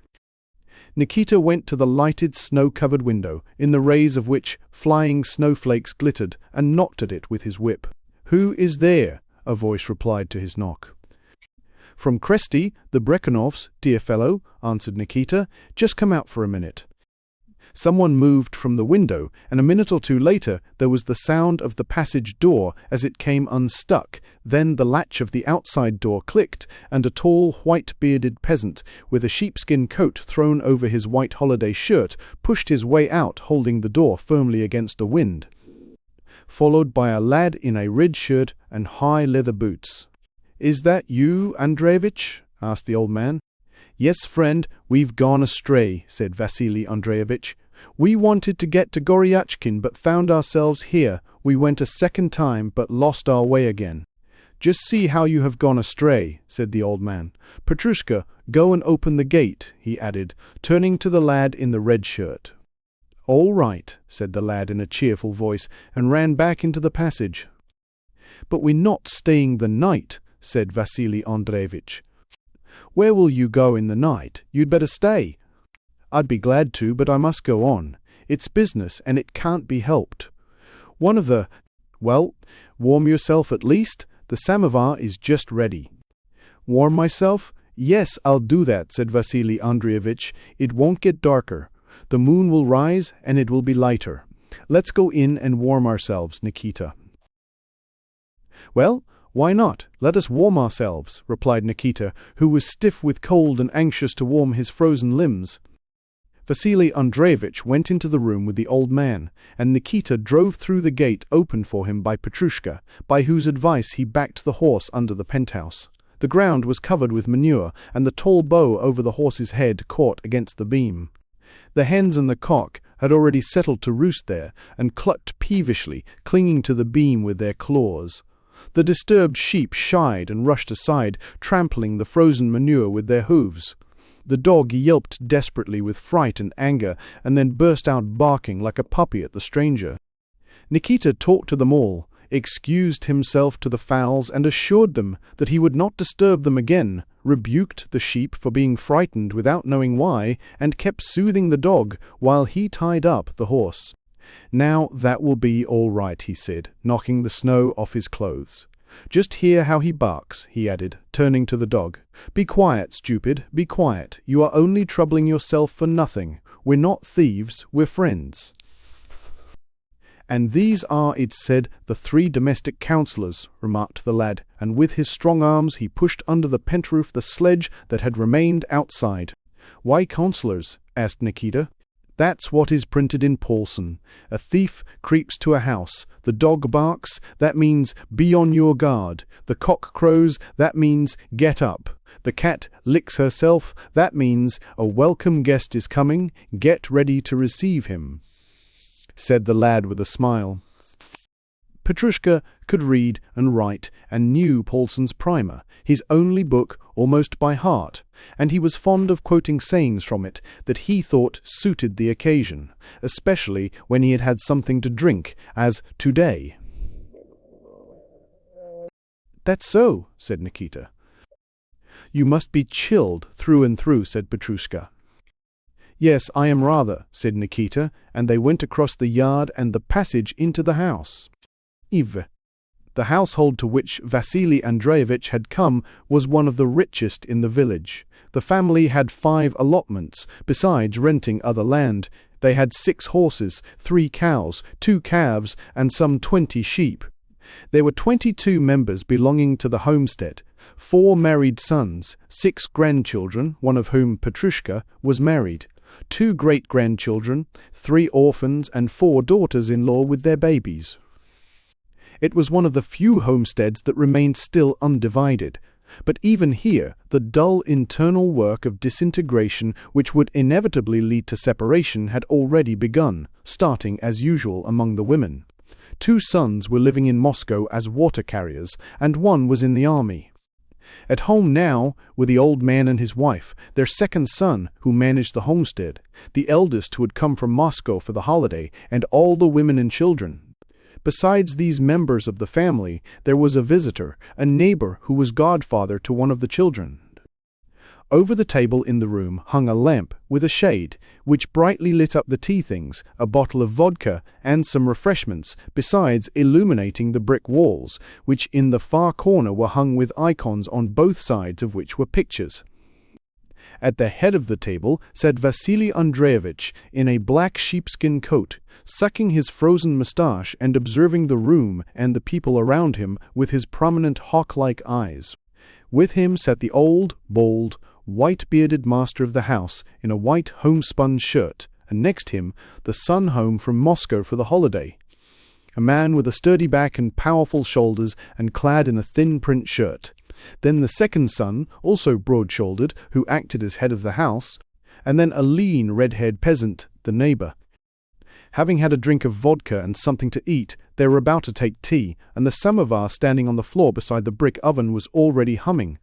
Nikita went to the lighted snow-covered window, in the rays of which flying snowflakes glittered, and knocked at it with his whip. "Who is there?" a voice replied to his knock. "From Kresty, the Brekhunovs, dear fellow," answered Nikita. "Just come out for a minute." Someone moved from the window, and a minute or two later there was the sound of the passage door as it came unstuck. Then the latch of the outside door clicked, and a tall, white-bearded peasant, with a sheepskin coat thrown over his white holiday shirt, pushed his way out, holding the door firmly against the wind, followed by a lad in a red shirt and high leather boots. "Is that you, Andreevich?" asked the old man. "Yes, friend, we've gone astray," said Vasily Andreevich. "We wanted to get to Goryachkin, but found ourselves here. We went a second time, but lost our way again." "Just see how you have gone astray," said the old man. "Petrushka, go and open the gate," he added, turning to the lad in the red shirt. "All right," said the lad in a cheerful voice, and ran back into the passage. "But we're not staying the night," said Vasily Andreevich. "Where will you go in the night? You'd better stay." "I'd be glad to, but I must go on. It's business, and it can't be helped. One of the— Well, warm yourself at least. The samovar is just ready." "Warm myself? Yes, I'll do that," said Vasily Andreevich. "It won't get darker. The moon will rise, and it will be lighter. Let's go in and warm ourselves, Nikita." "Well, why not? Let us warm ourselves," replied Nikita, who was stiff with cold and anxious to warm his frozen limbs. Vasily Andreevich went into the room with the old man, and Nikita drove through the gate opened for him by Petrushka, by whose advice he backed the horse under the penthouse. The ground was covered with manure, and the tall bow over the horse's head caught against the beam. The hens and the cock had already settled to roost there, and clucked peevishly, clinging to the beam with their claws. The disturbed sheep shied and rushed aside, trampling the frozen manure with their hooves. The dog yelped desperately with fright and anger, and then burst out barking like a puppy at the stranger. Nikita talked to them all, excused himself to the fowls and assured them that he would not disturb them again, rebuked the sheep for being frightened without knowing why, and kept soothing the dog while he tied up the horse. "Now that will be all right," he said, knocking the snow off his clothes. "Just hear how he barks," he added, turning to the dog. "Be quiet, stupid, be quiet. You are only troubling yourself for nothing. We're not thieves, we're friends." "And these are," it said, "the 3 domestic councillors," remarked the lad, and with his strong arms he pushed under the pentroof the sledge that had remained outside. "Why councillors?" asked Nikita. "That's what is printed in Paulson. A thief creeps to a house. The dog barks, that means be on your guard. The cock crows, that means get up. The cat licks herself, that means a welcome guest is coming, get ready to receive him," said the lad with a smile. Petrushka could read and write and knew Paulson's Primer, his only book, almost by heart, and he was fond of quoting sayings from it that he thought suited the occasion, especially when he had had something to drink, as today. "That's so," said Nikita. "You must be chilled through and through," said Petrushka. "Yes, I am rather," said Nikita, and they went across the yard and the passage into the house. The household to which Vasily Andreevich had come was one of the richest in the village. The family had 5 allotments, besides renting other land. They had 6 horses, 3 cows, 2 calves, and some 20 sheep. There were 22 members belonging to the homestead, 4 married sons, 6 grandchildren, one of whom, Petrushka, was married, 2 great-grandchildren, 3 orphans, and 4 daughters-in-law with their babies. It was one of the few homesteads that remained still undivided. But even here, the dull internal work of disintegration which would inevitably lead to separation had already begun, starting as usual among the women. 2 sons were living in Moscow as water carriers, and 1 was in the army. At home now were the old man and his wife, their second son, who managed the homestead, the eldest who had come from Moscow for the holiday, and all the women and children. Besides these members of the family, there was a visitor, a neighbor who was godfather to one of the children. Over the table in the room hung a lamp with a shade, which brightly lit up the tea things, a bottle of vodka, and some refreshments, besides illuminating the brick walls, which in the far corner were hung with icons on both sides of which were pictures. At the head of the table sat Vasily Andreevich in a black sheepskin coat, sucking his frozen moustache and observing the room and the people around him with his prominent hawk-like eyes. With him sat the old, bald, white-bearded master of the house in a white homespun shirt, and next him the son home from Moscow for the holiday, a man with a sturdy back and powerful shoulders and clad in a thin print shirt. Then the second son, also broad-shouldered, who acted as head of the house, and then a lean, red-haired peasant, the neighbor. Having had a drink of vodka and something to eat, they were about to take tea, and the samovar standing on the floor beside the brick oven was already humming.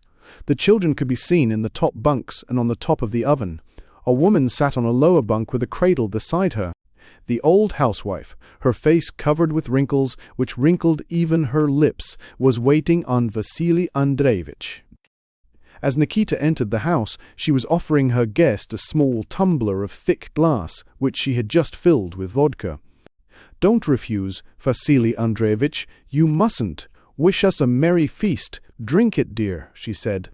The children could be seen in the top bunks and on the top of the oven. A woman sat on a lower bunk with a cradle beside her. The old housewife, her face covered with wrinkles, which wrinkled even her lips, was waiting on Vasily Andreevich. As Nikita entered the house, she was offering her guest a small tumbler of thick glass, which she had just filled with vodka. "Don't refuse, Vasily Andreevich, you mustn't. Wish us a merry feast. Drink it, dear," she said.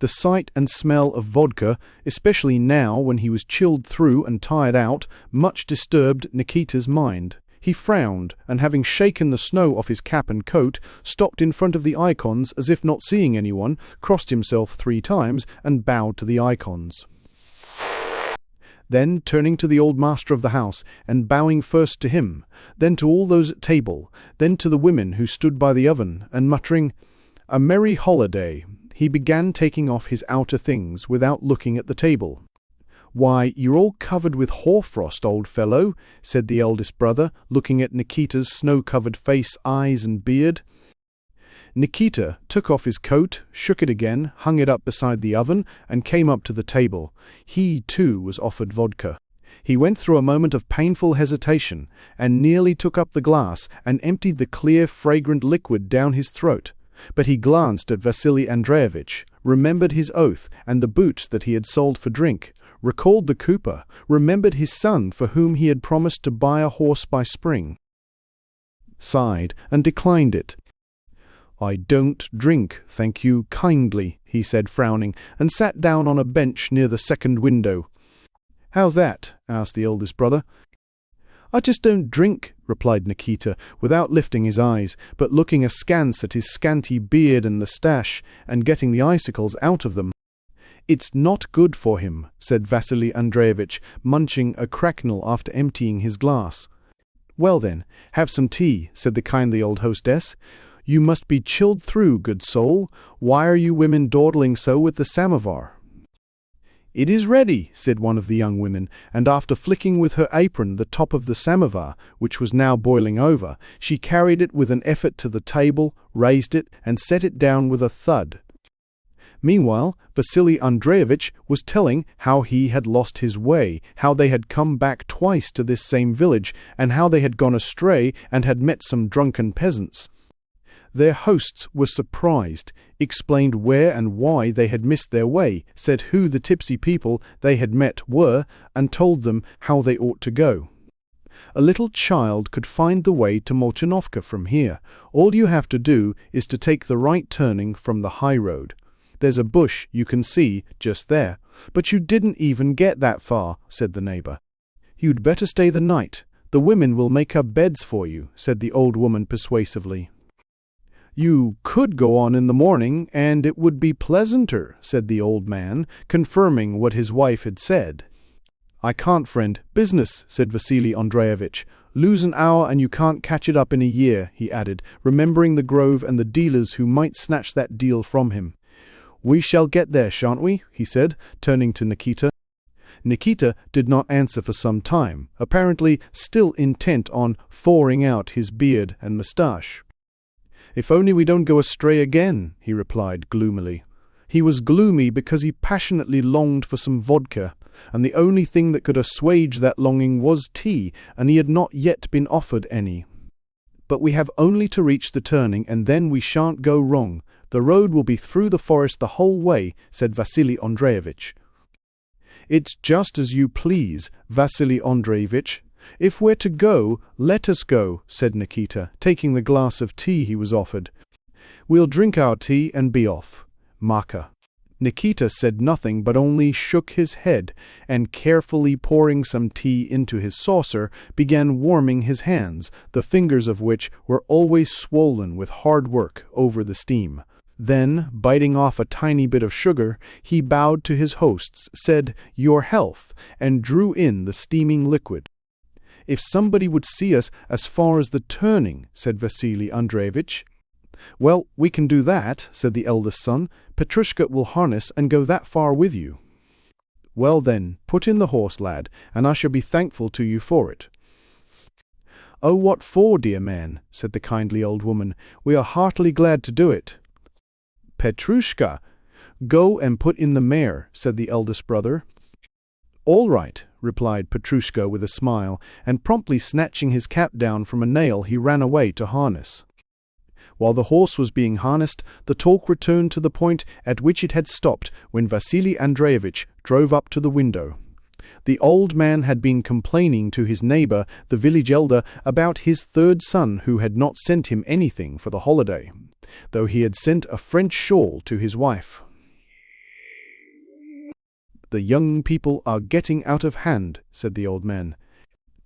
The sight and smell of vodka, especially now when he was chilled through and tired out, much disturbed Nikita's mind. He frowned, and having shaken the snow off his cap and coat, stopped in front of the icons as if not seeing anyone, crossed himself 3 times, and bowed to the icons. Then, turning to the old master of the house, and bowing first to him, then to all those at table, then to the women who stood by the oven, and muttering, "A merry holiday," he began taking off his outer things without looking at the table. "Why, you're all covered with hoarfrost, old fellow," said the eldest brother, looking at Nikita's snow-covered face, eyes, and beard. Nikita took off his coat, shook it again, hung it up beside the oven, and came up to the table. He, too, was offered vodka. He went through a moment of painful hesitation, and nearly took up the glass and emptied the clear, fragrant liquid down his throat. But he glanced at Vasily Andreevich, remembered his oath and the boots that he had sold for drink, recalled the cooper, remembered his son for whom he had promised to buy a horse by spring, sighed, and declined it. "I don't drink, thank you kindly," he said, frowning, and sat down on a bench near the second window. "How's that?" asked the eldest brother. "I just don't drink," replied Nikita, without lifting his eyes, but looking askance at his scanty beard and moustache, and getting the icicles out of them. "It's not good for him," said Vasily Andreevich, munching a cracknel after emptying his glass. "Well then, have some tea," said the kindly old hostess. "You must be chilled through, good soul. Why are you women dawdling so with the samovar?" "It is ready," said one of the young women, and after flicking with her apron the top of the samovar, which was now boiling over, she carried it with an effort to the table, raised it, and set it down with a thud. Meanwhile, Vasily Andreevich was telling how he had lost his way, how they had come back twice to this same village, and how they had gone astray and had met some drunken peasants. Their hosts were surprised, explained where and why they had missed their way, said who the tipsy people they had met were, and told them how they ought to go. "A little child could find the way to Molchanovka from here. All you have to do is to take the right turning from the high road. There's a bush you can see just there. But you didn't even get that far," said the neighbor. "You'd better stay the night. The women will make up beds for you," said the old woman persuasively. "You could go on in the morning, and it would be pleasanter," said the old man, confirming what his wife had said. "I can't, friend. Business," said Vasily Andreevich. "Lose an hour and you can't catch it up in a year," he added, remembering the grove and the dealers who might snatch that deal from him. "We shall get there, shan't we?" he said, turning to Nikita. Nikita did not answer for some time, apparently still intent on thawing out his beard and moustache. "If only we don't go astray again," he replied gloomily. He was gloomy because he passionately longed for some vodka, and the only thing that could assuage that longing was tea, and he had not yet been offered any. "But we have only to reach the turning, and then we shan't go wrong. The road will be through the forest the whole way," said Vasily Andreevich. "It's just as you please, Vasily Andreevich. If we're to go, let us go," said Nikita, taking the glass of tea he was offered. "We'll drink our tea and be off. Maka." Nikita said nothing but only shook his head, and carefully pouring some tea into his saucer, began warming his hands, the fingers of which were always swollen with hard work over the steam. Then, biting off a tiny bit of sugar, he bowed to his hosts, said, "Your health," and drew in the steaming liquid. "If somebody would see us as far as the turning," said Vasily Andreevich. "Well, we can do that," said the eldest son. "Petrushka will harness and go that far with you." "Well then, put in the horse, lad, and I shall be thankful to you for it." "Oh, what for, dear man?" said the kindly old woman. "We are heartily glad to do it." "Petrushka, go and put in the mare," said the eldest brother. "All right," replied Petrushka with a smile, and promptly snatching his cap down from a nail he ran away to harness. While the horse was being harnessed, the talk returned to the point at which it had stopped when Vasily Andreevich drove up to the window. The old man had been complaining to his neighbor, the village elder, about his third son who had not sent him anything for the holiday, though he had sent a French shawl to his wife. "The young people are getting out of hand," said the old man.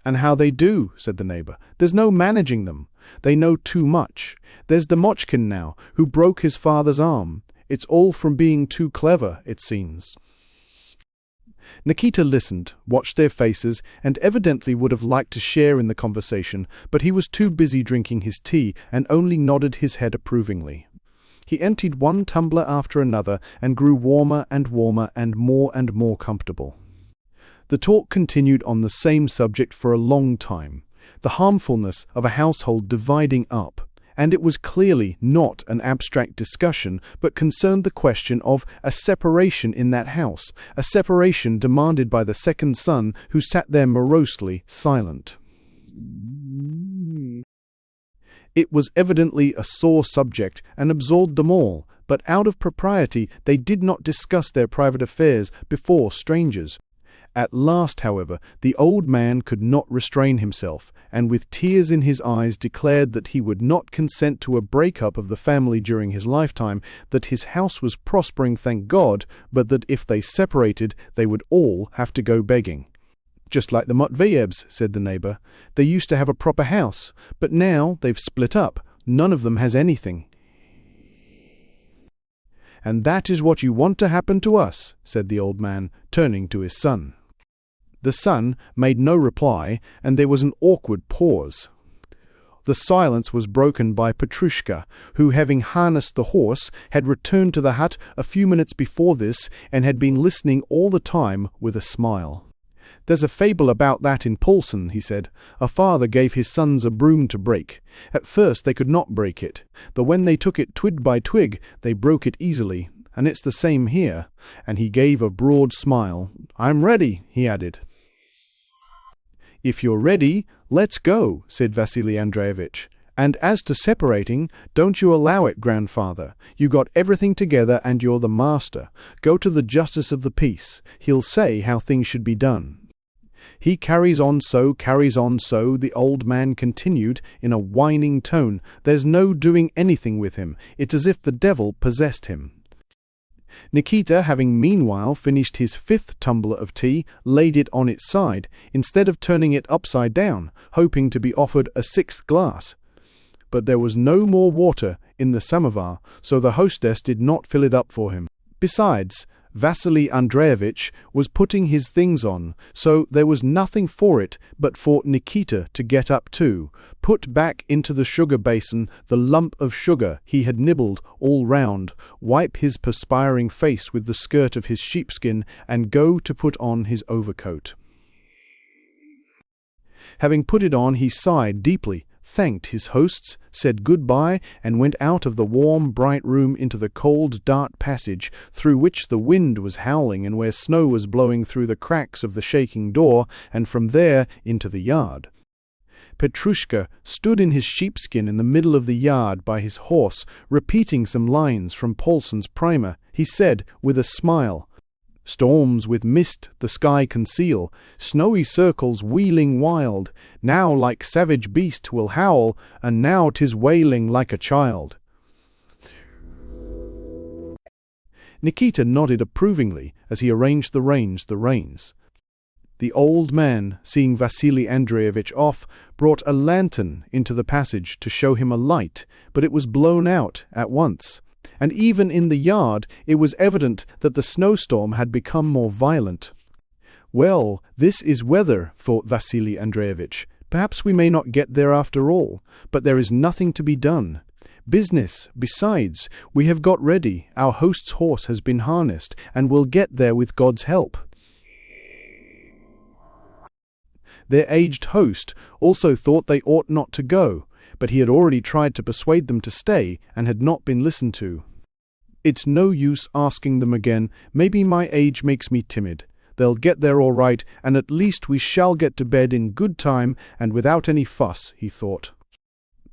"And how they do," said the neighbor. "There's no managing them. They know too much. There's the Mochkin now, who broke his father's arm. It's all from being too clever, it seems." Nikita listened, watched their faces, and evidently would have liked to share in the conversation, but he was too busy drinking his tea and only nodded his head approvingly. He emptied one tumbler after another and grew warmer and more comfortable. The talk continued on the same subject for a long time, the harmfulness of a household dividing up, and it was clearly not an abstract discussion, but concerned the question of a separation in that house, a separation demanded by the second son, who sat there morosely silent. It was evidently a sore subject and absorbed them all, but out of propriety they did not discuss their private affairs before strangers. At last, however, the old man could not restrain himself, and with tears in his eyes declared that he would not consent to a break-up of the family during his lifetime, that his house was prospering, thank God, but that if they separated, they would all have to go begging. "Just like the Matveyevs," said the neighbor. "They used to have a proper house, but now they've split up. None of them has anything." "And that is what you want to happen to us," said the old man, turning to his son. The son made no reply, and there was an awkward pause. The silence was broken by Petrushka, who, having harnessed the horse, had returned to the hut a few minutes before this, and had been listening all the time with a smile. "There's a fable about that in Paulson," he said. "A father gave his sons a broom to break. At first they could not break it, but when they took it twig by twig, they broke it easily. And it's the same here." And he gave a broad smile. "I'm ready," he added. "If you're ready, let's go," said Vasily Andreevich. "And as to separating, don't you allow it, grandfather. You got everything together and you're the master. Go to the justice of the peace. He'll say how things should be done." "He carries on so, the old man continued in a whining tone. "There's no doing anything with him. It's as if the devil possessed him." Nikita, having meanwhile finished his 5th tumbler of tea, laid it on its side, instead of turning it upside down, hoping to be offered a 6th glass. But there was no more water in the samovar, so the hostess did not fill it up for him. Besides, Vasily Andreevich was putting his things on, so there was nothing for it but for Nikita to get up too, put back into the sugar basin the lump of sugar he had nibbled all round, wipe his perspiring face with the skirt of his sheepskin, and go to put on his overcoat. Having put it on, he sighed deeply, thanked his hosts, said good-bye, and went out of the warm, bright room into the cold, dark passage, through which the wind was howling and where snow was blowing through the cracks of the shaking door, and from there into the yard. Petrushka stood in his sheepskin in the middle of the yard by his horse, repeating some lines from Paulson's primer. He said, with a smile, "Storms with mist the sky conceal, snowy circles wheeling wild, now like savage beast will howl, and now 'tis wailing like a child." Nikita nodded approvingly as he arranged the reins. The old man, seeing Vasily Andreevich off, brought a lantern into the passage to show him a light, but it was blown out at once. And even in the yard it was evident that the snowstorm had become more violent. "Well, this is weather," thought Vasily Andreevich. "Perhaps we may not get there after all, but there is nothing to be done. Business, besides, we have got ready, our host's horse has been harnessed, and we'll get there with God's help." Their aged host also thought they ought not to go, but he had already tried to persuade them to stay and had not been listened to. "It's no use asking them again. Maybe my age makes me timid. They'll get there all right, and at least we shall get to bed in good time and without any fuss," he thought.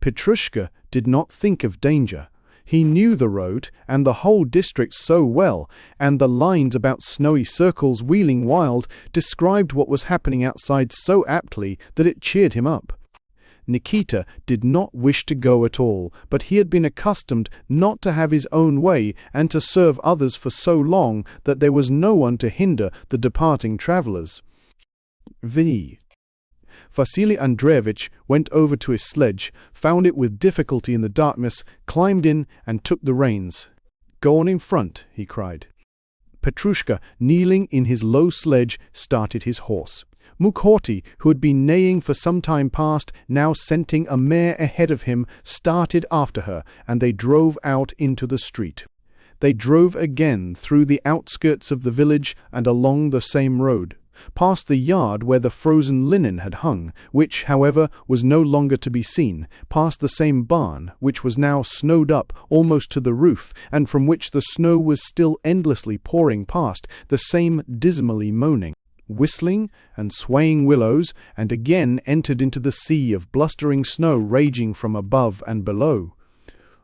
Petrushka did not think of danger. He knew the road and the whole district so well, and the lines about snowy circles wheeling wild described what was happening outside so aptly that it cheered him up. Nikita did not wish to go at all, but he had been accustomed not to have his own way and to serve others for so long that there was no one to hinder the departing travellers. Vasily Andreevich went over to his sledge, found it with difficulty in the darkness, climbed in, and took the reins. "Go on in front," he cried. Petrushka, kneeling in his low sledge, started his horse. Mukhorty, who had been neighing for some time past, now scenting a mare ahead of him, started after her, and they drove out into the street. They drove again through the outskirts of the village and along the same road, past the yard where the frozen linen had hung, which, however, was no longer to be seen, past the same barn, which was now snowed up almost to the roof, and from which the snow was still endlessly pouring past, the same dismally moaning, whistling and swaying willows, and again entered into the sea of blustering snow raging from above and below.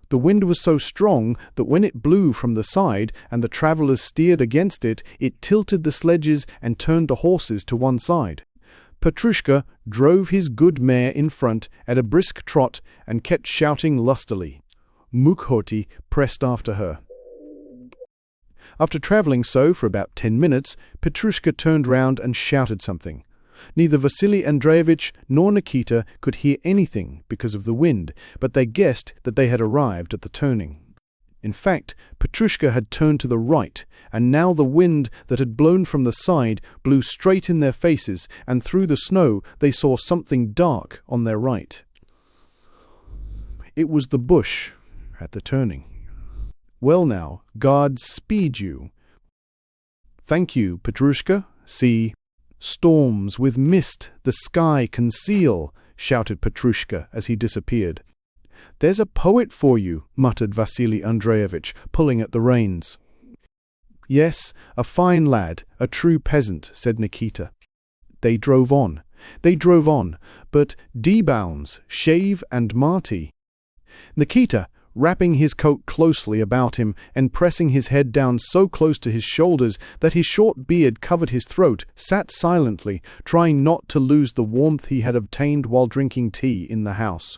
The wind was so strong that when it blew from the side and the travellers steered against it, it tilted the sledges and turned the horses to one side. Petrushka drove his good mare in front at a brisk trot and kept shouting lustily. Mukhorty pressed after her. After travelling so for about 10 minutes, Petrushka turned round and shouted something. Neither Vasily Andreevich nor Nikita could hear anything because of the wind, but they guessed that they had arrived at the turning. In fact, Petrushka had turned to the right, and now the wind that had blown from the side blew straight in their faces, and through the snow they saw something dark on their right. It was the bush at the turning. "Well now, God speed you." "Thank you, Petrushka. See, storms with mist the sky conceal," shouted Petrushka as he disappeared. "There's a poet for you," muttered Vasily Andreevich, pulling at the reins. "Yes, a fine lad, a true peasant," said Nikita. They drove on, but D-bounds, Shave and Marty. Nikita, wrapping his coat closely about him and pressing his head down so close to his shoulders that his short beard covered his throat, sat silently, trying not to lose the warmth he had obtained while drinking tea in the house.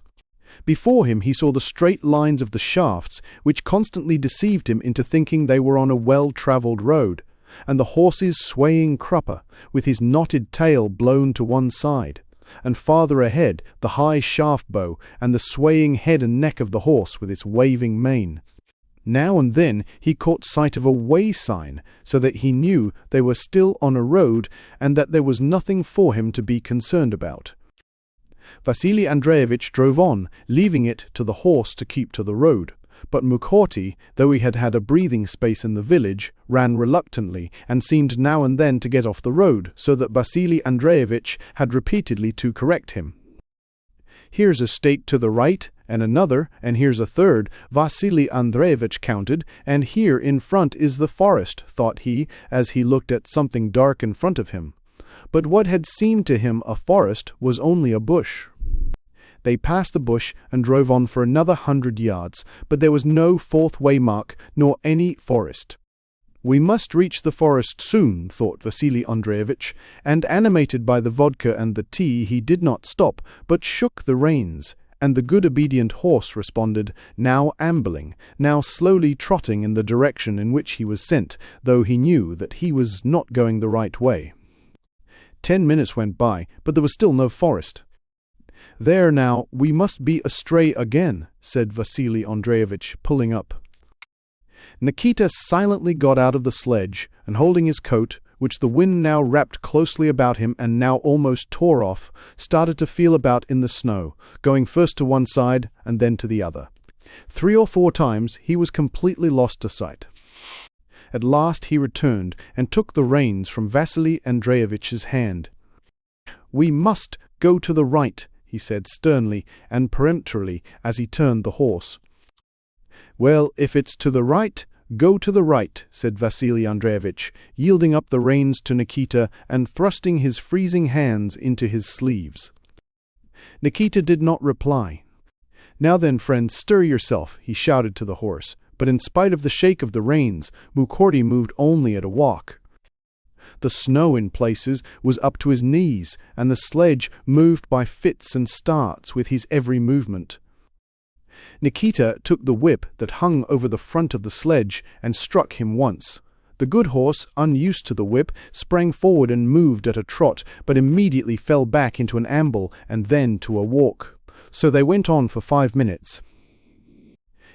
Before him he saw the straight lines of the shafts, which constantly deceived him into thinking they were on a well-travelled road, and the horse's swaying crupper, with his knotted tail blown to one side, and farther ahead the high shaft bow and the swaying head and neck of the horse with its waving mane. Now and then he caught sight of a way sign, so that he knew they were still on a road and that there was nothing for him to be concerned about. Vasily Andreevich drove on, leaving it to the horse to keep to the road. But Mukhorty, though he had had a breathing space in the village, ran reluctantly, and seemed now and then to get off the road, so that Vasily Andreevich had repeatedly to correct him. "Here's a stake to the right, and another, and here's a third," Vasily Andreevich counted, "and here in front is the forest," thought he, as he looked at something dark in front of him. But what had seemed to him a forest was only a bush. They passed the bush and drove on for another 100 yards, but there was no fourth waymark nor any forest. "We must reach the forest soon," thought Vasily Andreevich, and animated by the vodka and the tea he did not stop, but shook the reins, and the good obedient horse responded, now ambling, now slowly trotting in the direction in which he was sent, though he knew that he was not going the right way. 10 minutes went by, but there was still no forest. "There now, we must be astray again," said Vasily Andreevich, pulling up. Nikita silently got out of the sledge, and holding his coat, which the wind now wrapped closely about him and now almost tore off, started to feel about in the snow, going first to one side and then to the other. 3 or 4 times he was completely lost to sight. At last he returned and took the reins from Vasily Andreevich's hand. "We must go to the right," he said sternly and peremptorily as he turned the horse. "Well, if it's to the right, go to the right," said Vasily Andreevich, yielding up the reins to Nikita and thrusting his freezing hands into his sleeves. Nikita did not reply. "Now then, friend, stir yourself," he shouted to the horse, but in spite of the shake of the reins, Mukhorty moved only at a walk. The snow in places was up to his knees, and the sledge moved by fits and starts with his every movement. Nikita took the whip that hung over the front of the sledge and struck him once. The good horse, unused to the whip, sprang forward and moved at a trot, but immediately fell back into an amble and then to a walk. So they went on for 5 minutes.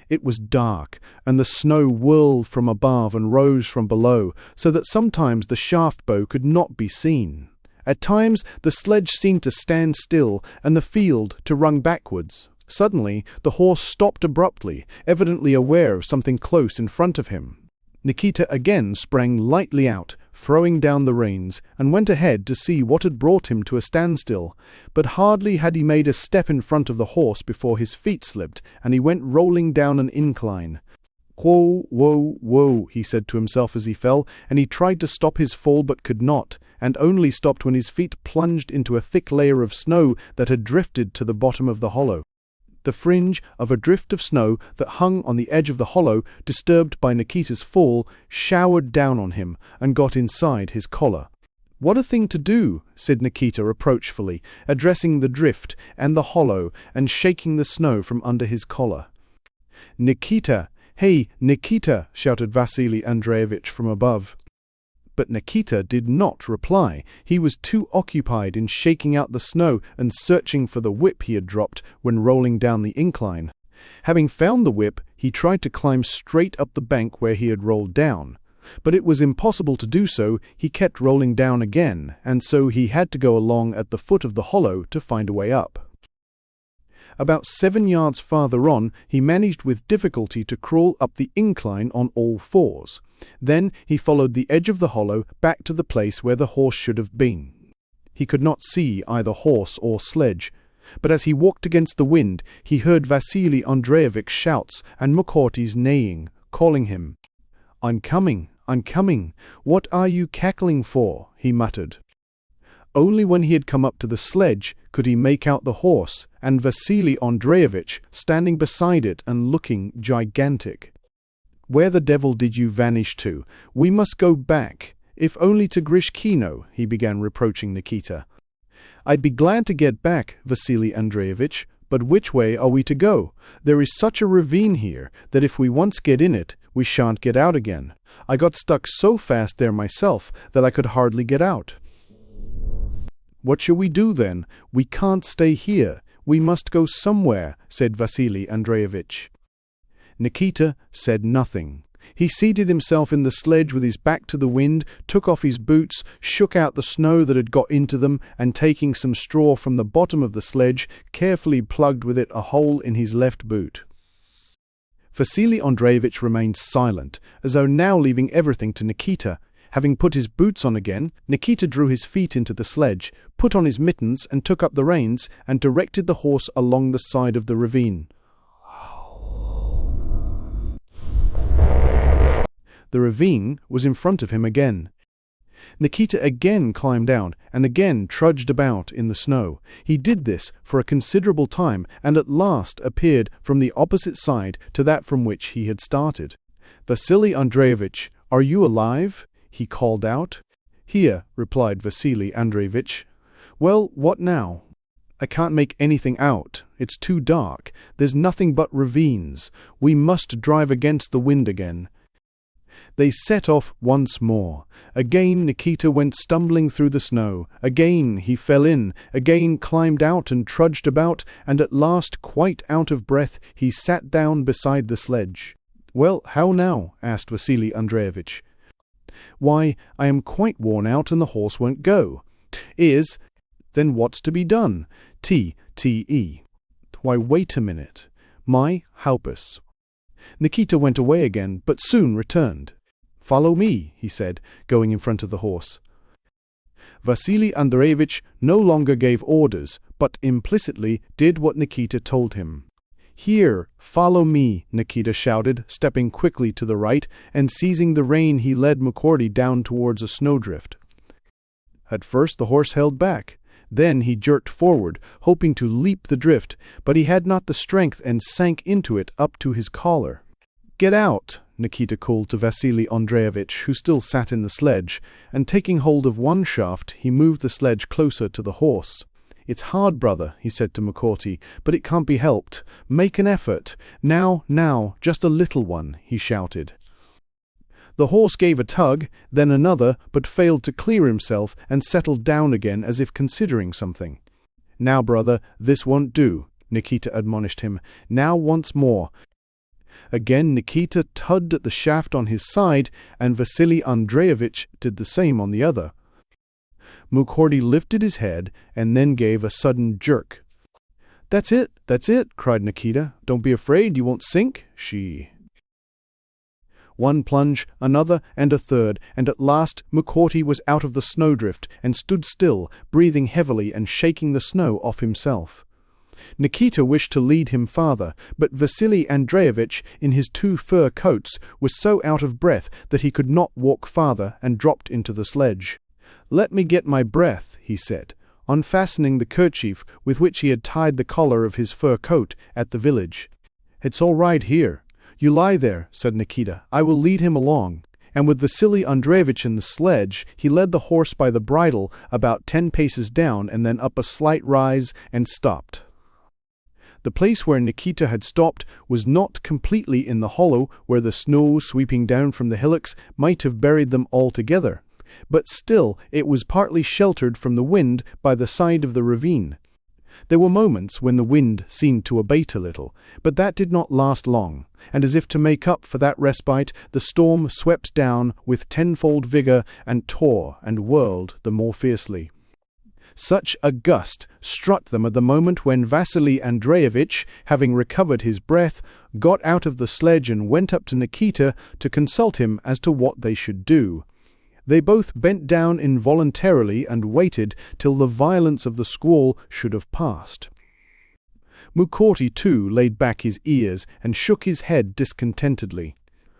It was dark, and the snow whirled from above and rose from below, so that sometimes the shaft bow could not be seen. At times the sledge seemed to stand still, and the field to run backwards. Suddenly the horse stopped abruptly, evidently aware of something close in front of him. Nikita again sprang lightly out, throwing down the reins, and went ahead to see what had brought him to a standstill. But hardly had he made a step in front of the horse before his feet slipped, and he went rolling down an incline. "Whoa, whoa, whoa," he said to himself as he fell, and he tried to stop his fall but could not, and only stopped when his feet plunged into a thick layer of snow that had drifted to the bottom of the hollow. The fringe of a drift of snow that hung on the edge of the hollow, disturbed by Nikita's fall, showered down on him and got inside his collar. "What a thing to do," said Nikita reproachfully, addressing the drift and the hollow and shaking the snow from under his collar. "Nikita! Hey, Nikita!" shouted Vasily Andreevich from above. But Nikita did not reply. He was too occupied in shaking out the snow and searching for the whip he had dropped when rolling down the incline. Having found the whip, he tried to climb straight up the bank where he had rolled down. But it was impossible to do so. He kept rolling down again, and so he had to go along at the foot of the hollow to find a way up. About 7 yards farther on, he managed with difficulty to crawl up the incline on all fours. Then he followed the edge of the hollow back to the place where the horse should have been. He could not see either horse or sledge, but as he walked against the wind, he heard Vasily Andreevich's shouts and Mukorty's neighing, calling him. I'm coming, what are you cackling for?" he muttered. Only when he had come up to the sledge could he make out the horse, and Vasily Andreevich standing beside it and looking gigantic. "Where the devil did you vanish to? We must go back, if only to Grishkino," he began reproaching Nikita. "I'd be glad to get back, Vasily Andreevich, but which way are we to go? There is such a ravine here that if we once get in it, we shan't get out again. I got stuck so fast there myself that I could hardly get out." "What shall we do then? We can't stay here. We must go somewhere," said Vasily Andreevich. Nikita said nothing. He seated himself in the sledge with his back to the wind, took off his boots, shook out the snow that had got into them, and taking some straw from the bottom of the sledge, carefully plugged with it a hole in his left boot. Vasily Andreevich remained silent, as though now leaving everything to Nikita. Having put his boots on again, Nikita drew his feet into the sledge, put on his mittens and took up the reins, and directed the horse along the side of the ravine. The ravine was in front of him again. Nikita again climbed out and again trudged about in the snow. He did this for a considerable time and at last appeared from the opposite side to that from which he had started. "Vasily Andreevich, are you alive?" he called out. "Here," replied Vasily Andreevich. "Well, what now?" "I can't make anything out. It's too dark. There's nothing but ravines. We must drive against the wind again." They set off once more. Again Nikita went stumbling through the snow. Again he fell in, again climbed out and trudged about, and at last, quite out of breath, he sat down beside the sledge. "Well, how now?" asked Vasily Andreevich. "Why, I am quite worn out and the horse won't go." "Is? Then what's to be done?" T-T-E. "Why, wait a minute. Help us." Nikita went away again, but soon returned. "Follow me," he said, going in front of the horse. Vasily Andreevich no longer gave orders, but implicitly did what Nikita told him. "Here, follow me," Nikita shouted, stepping quickly to the right, and seizing the rein he led Mukorty down towards a snowdrift. At first the horse held back. Then he jerked forward, hoping to leap the drift, but he had not the strength and sank into it up to his collar. "Get out," Nikita called to Vasily Andreevich, who still sat in the sledge, and taking hold of one shaft, he moved the sledge closer to the horse. "It's hard, brother," he said to Mukorty, "but it can't be helped. Make an effort. Now, just a little one," he shouted. The horse gave a tug, then another, but failed to clear himself and settled down again as if considering something. "Now, brother, this won't do," Nikita admonished him. "Now once more." Again Nikita tugged at the shaft on his side, and Vasily Andreevich did the same on the other. Mukhorty lifted his head and then gave a sudden jerk. That's it," cried Nikita. "Don't be afraid, you won't sink." One plunge, another, and a third, and at last Mukhorty was out of the snowdrift and stood still, breathing heavily and shaking the snow off himself. Nikita wished to lead him farther, but Vasily Andreevich, in his 2 fur coats, was so out of breath that he could not walk farther and dropped into the sledge. "Let me get my breath," he said, unfastening the kerchief with which he had tied the collar of his fur coat at the village. "It's all right here. You lie there," said Nikita. "I will lead him along." And with Vasily Andreevich in the sledge, he led the horse by the bridle about 10 paces down and then up a slight rise and stopped. The place where Nikita had stopped was not completely in the hollow where the snow sweeping down from the hillocks might have buried them altogether, but still it was partly sheltered from the wind by the side of the ravine. There were moments when the wind seemed to abate a little, but that did not last long, and as if to make up for that respite, the storm swept down with tenfold vigor and tore and whirled the more fiercely. Such a gust struck them at the moment when Vasily Andreevich, having recovered his breath, got out of the sledge and went up to Nikita to consult him as to what they should do. They both bent down involuntarily and waited till the violence of the squall should have passed. Mukhorty, too, laid back his ears and shook his head discontentedly.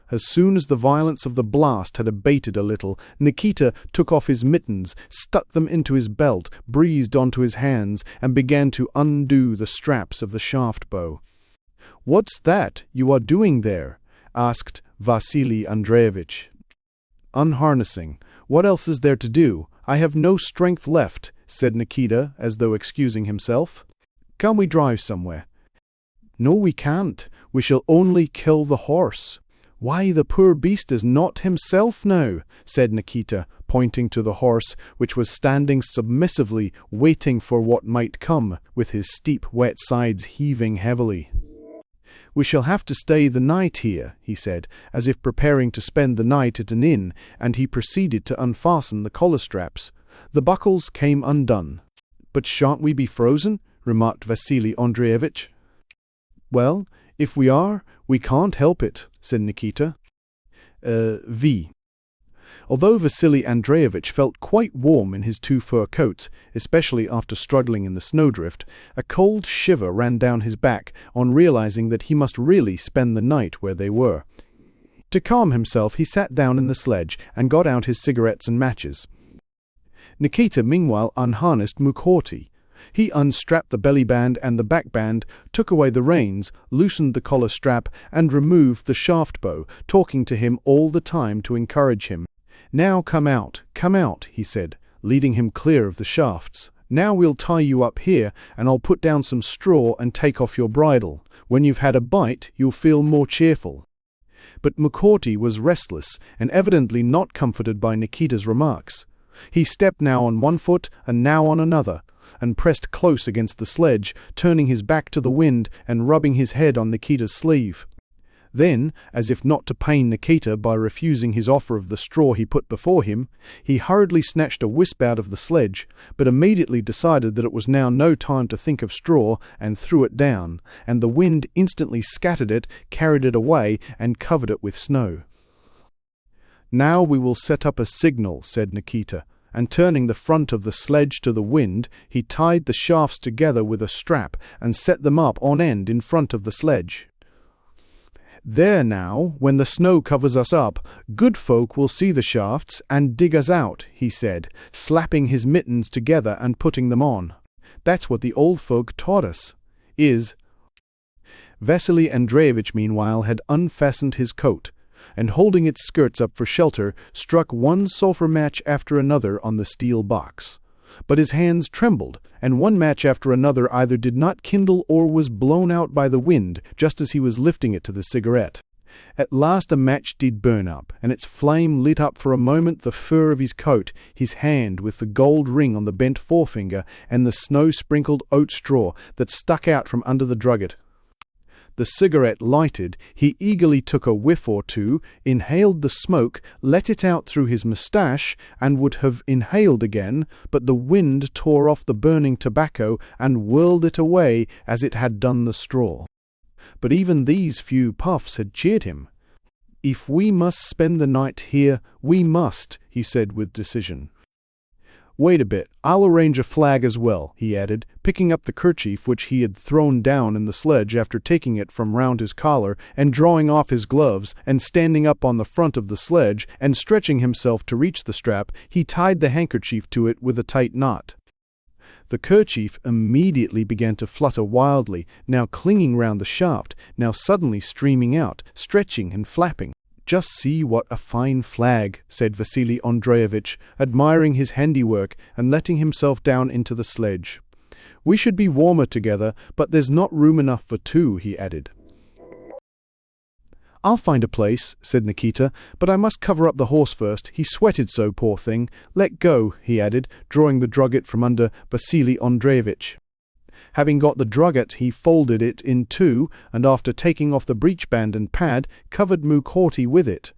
As soon as the violence of the blast had abated a little, Nikita took off his mittens, stuck them into his belt, breathed onto his hands, and began to undo the straps of the shaft bow. "What's that you are doing there?" asked Vasily Andreevich. "Unharnessing. What else is there to do? I have no strength left," said Nikita, as though excusing himself. "Can't we drive somewhere?" "No, we can't. We shall only kill the horse." "Why, the poor beast is not himself now," said Nikita, pointing to the horse, which was standing submissively, waiting for what might come, with his steep, wet sides heaving heavily. "We shall have to stay the night here," he said, as if preparing to spend the night at an inn, and he proceeded to unfasten the collar straps. The buckles came undone. "But shan't we be frozen?" remarked Vasily Andreevich. "Well, if we are, we can't help it," said Nikita. Although Vasily Andreevich felt quite warm in his 2 fur coats, especially after struggling in the snowdrift, a cold shiver ran down his back on realizing that he must really spend the night where they were. To calm himself, he sat down in the sledge and got out his cigarettes and matches. Nikita meanwhile unharnessed Mukhorty. He unstrapped the belly band and the back band, took away the reins, loosened the collar strap, and removed the shaft bow, talking to him all the time to encourage him. "Now come out," he said, leading him clear of the shafts. "Now we'll tie you up here, and I'll put down some straw and take off your bridle. When you've had a bite, you'll feel more cheerful." But Mukhorty was restless, and evidently not comforted by Nikita's remarks. He stepped now on one foot and now on another, and pressed close against the sledge, turning his back to the wind and rubbing his head on Nikita's sleeve. Then, as if not to pain Nikita by refusing his offer of the straw he put before him, he hurriedly snatched a wisp out of the sledge, but immediately decided that it was now no time to think of straw, and threw it down, and the wind instantly scattered it, carried it away, and covered it with snow. "Now we will set up a signal," said Nikita, and turning the front of the sledge to the wind, he tied the shafts together with a strap and set them up on end in front of the sledge. "There now, when the snow covers us up, good folk will see the shafts and dig us out," he said, slapping his mittens together and putting them on. "That's what the old folk taught us, is—" Vasily Andreevich meanwhile had unfastened his coat, and holding its skirts up for shelter, struck one sulphur match after another on the steel box. But his hands trembled, and one match after another either did not kindle or was blown out by the wind just as he was lifting it to the cigarette. At last a match did burn up, and its flame lit up for a moment the fur of his coat, his hand with the gold ring on the bent forefinger, and the snow-sprinkled oat straw that stuck out from under the drugget. The cigarette lighted, he eagerly took a whiff or two, inhaled the smoke, let it out through his moustache, and would have inhaled again, but the wind tore off the burning tobacco and whirled it away as it had done the straw. But even these few puffs had cheered him. "If we must spend the night here, we must," he said with decision. "Wait a bit, I'll arrange a flag as well," he added, picking up the kerchief which he had thrown down in the sledge after taking it from round his collar, and drawing off his gloves, and standing up on the front of the sledge, and stretching himself to reach the strap, he tied the handkerchief to it with a tight knot. The kerchief immediately began to flutter wildly, now clinging round the shaft, now suddenly streaming out, stretching and flapping. "Just see what a fine flag," said Vasily Andreevich, admiring his handiwork and letting himself down into the sledge. "We should be warmer together, but there's not room enough for two," he added. "I'll find a place," said Nikita, "but I must cover up the horse first. He sweated so, poor thing. Let go," he added, drawing the drugget from under Vasily Andreevich. Having got the drugget, he folded it in two, and after taking off the breechband and pad, covered Mukhorty with it.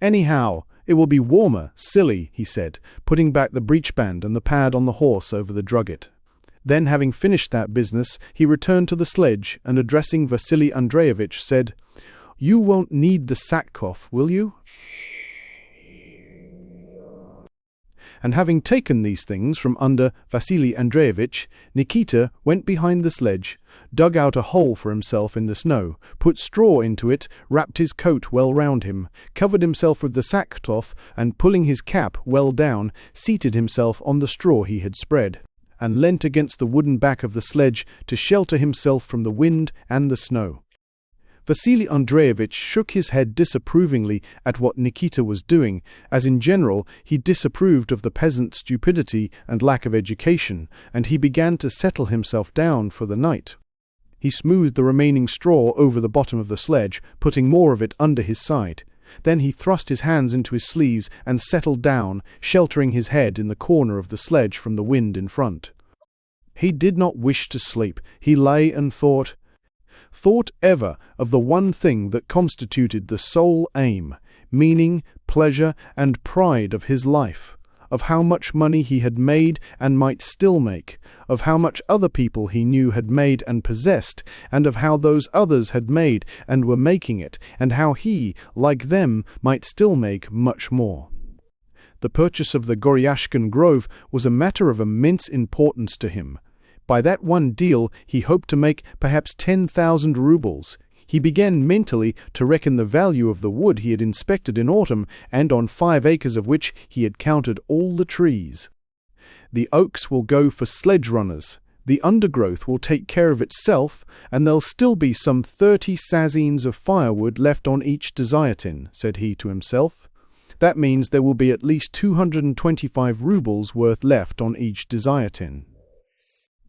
"Anyhow, it will be warmer, silly," he said, putting back the breechband and the pad on the horse over the drugget. Then, having finished that business, he returned to the sledge, and addressing Vasily Andreevich, said, "You won't need the sackcloth, will you?" And having taken these things from under Vasily Andreevich, Nikita went behind the sledge, dug out a hole for himself in the snow, put straw into it, wrapped his coat well round him, covered himself with the sackcloth, and pulling his cap well down, seated himself on the straw he had spread, and leant against the wooden back of the sledge to shelter himself from the wind and the snow. Vasily Andreevich shook his head disapprovingly at what Nikita was doing, as in general he disapproved of the peasant's stupidity and lack of education, and he began to settle himself down for the night. He smoothed the remaining straw over the bottom of the sledge, putting more of it under his side. Then he thrust his hands into his sleeves and settled down, sheltering his head in the corner of the sledge from the wind in front. He did not wish to sleep. He lay and thought ever of the one thing that constituted the sole aim, meaning, pleasure, and pride of his life, of how much money he had made and might still make, of how much other people he knew had made and possessed, and of how those others had made and were making it, and how he, like them, might still make much more. The purchase of the Goryashkin Grove was a matter of immense importance to him. By that one deal he hoped to make perhaps 10,000 rubles. He began mentally to reckon the value of the wood he had inspected in autumn, and on 5 acres of which he had counted all the trees. The oaks will go for sledge-runners, the undergrowth will take care of itself, and there'll still be some 30 sazines of firewood left on each desiatin, said he to himself. That means there will be at least 225 rubles worth left on each desiatin.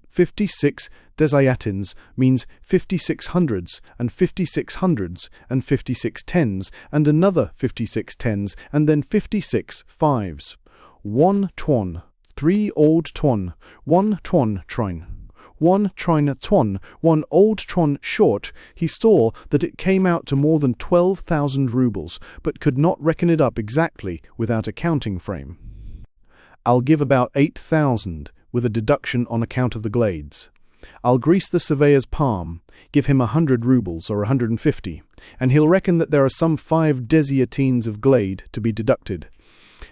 56 desiatins means 56 hundreds, and 56 hundreds, and 56 tens, and another 56 tens, and then 56 fives. 1 twon, 3 old twon, 1 twon trine. 1 trine twon, 1 old twon short. He saw that it came out to more than 12,000 rubles, but could not reckon it up exactly without a counting frame. I'll give about 8,000, with a deduction on account of the glades. I'll grease the surveyor's palm, give him 100 rubles or 150, and he'll reckon that there are some 5 desiatines of glade to be deducted,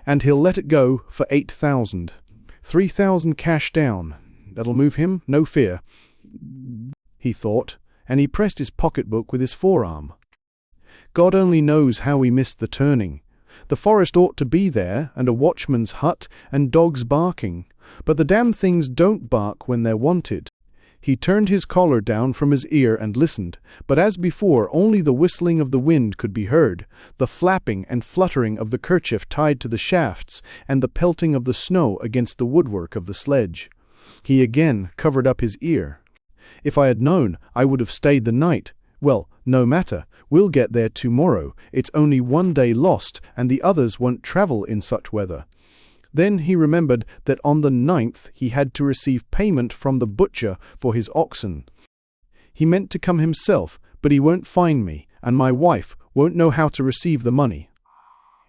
and he'll let it go for 8,000. 3,000 cash down. That'll move him, no fear, he thought, and he pressed his pocketbook with his forearm. God only knows how we missed the turning. The forest ought to be there, and a watchman's hut, and dogs barking. But the damn things don't bark when they're wanted. He turned his collar down from his ear and listened, but as before only the whistling of the wind could be heard, the flapping and fluttering of the kerchief tied to the shafts, and the pelting of the snow against the woodwork of the sledge. He again covered up his ear. If I had known, I would have stayed the night. Well, no matter, we'll get there tomorrow. It's only one day lost, and the others won't travel in such weather. Then he remembered that on the 9th he had to receive payment from the butcher for his oxen. He meant to come himself, but he won't find me, and my wife won't know how to receive the money.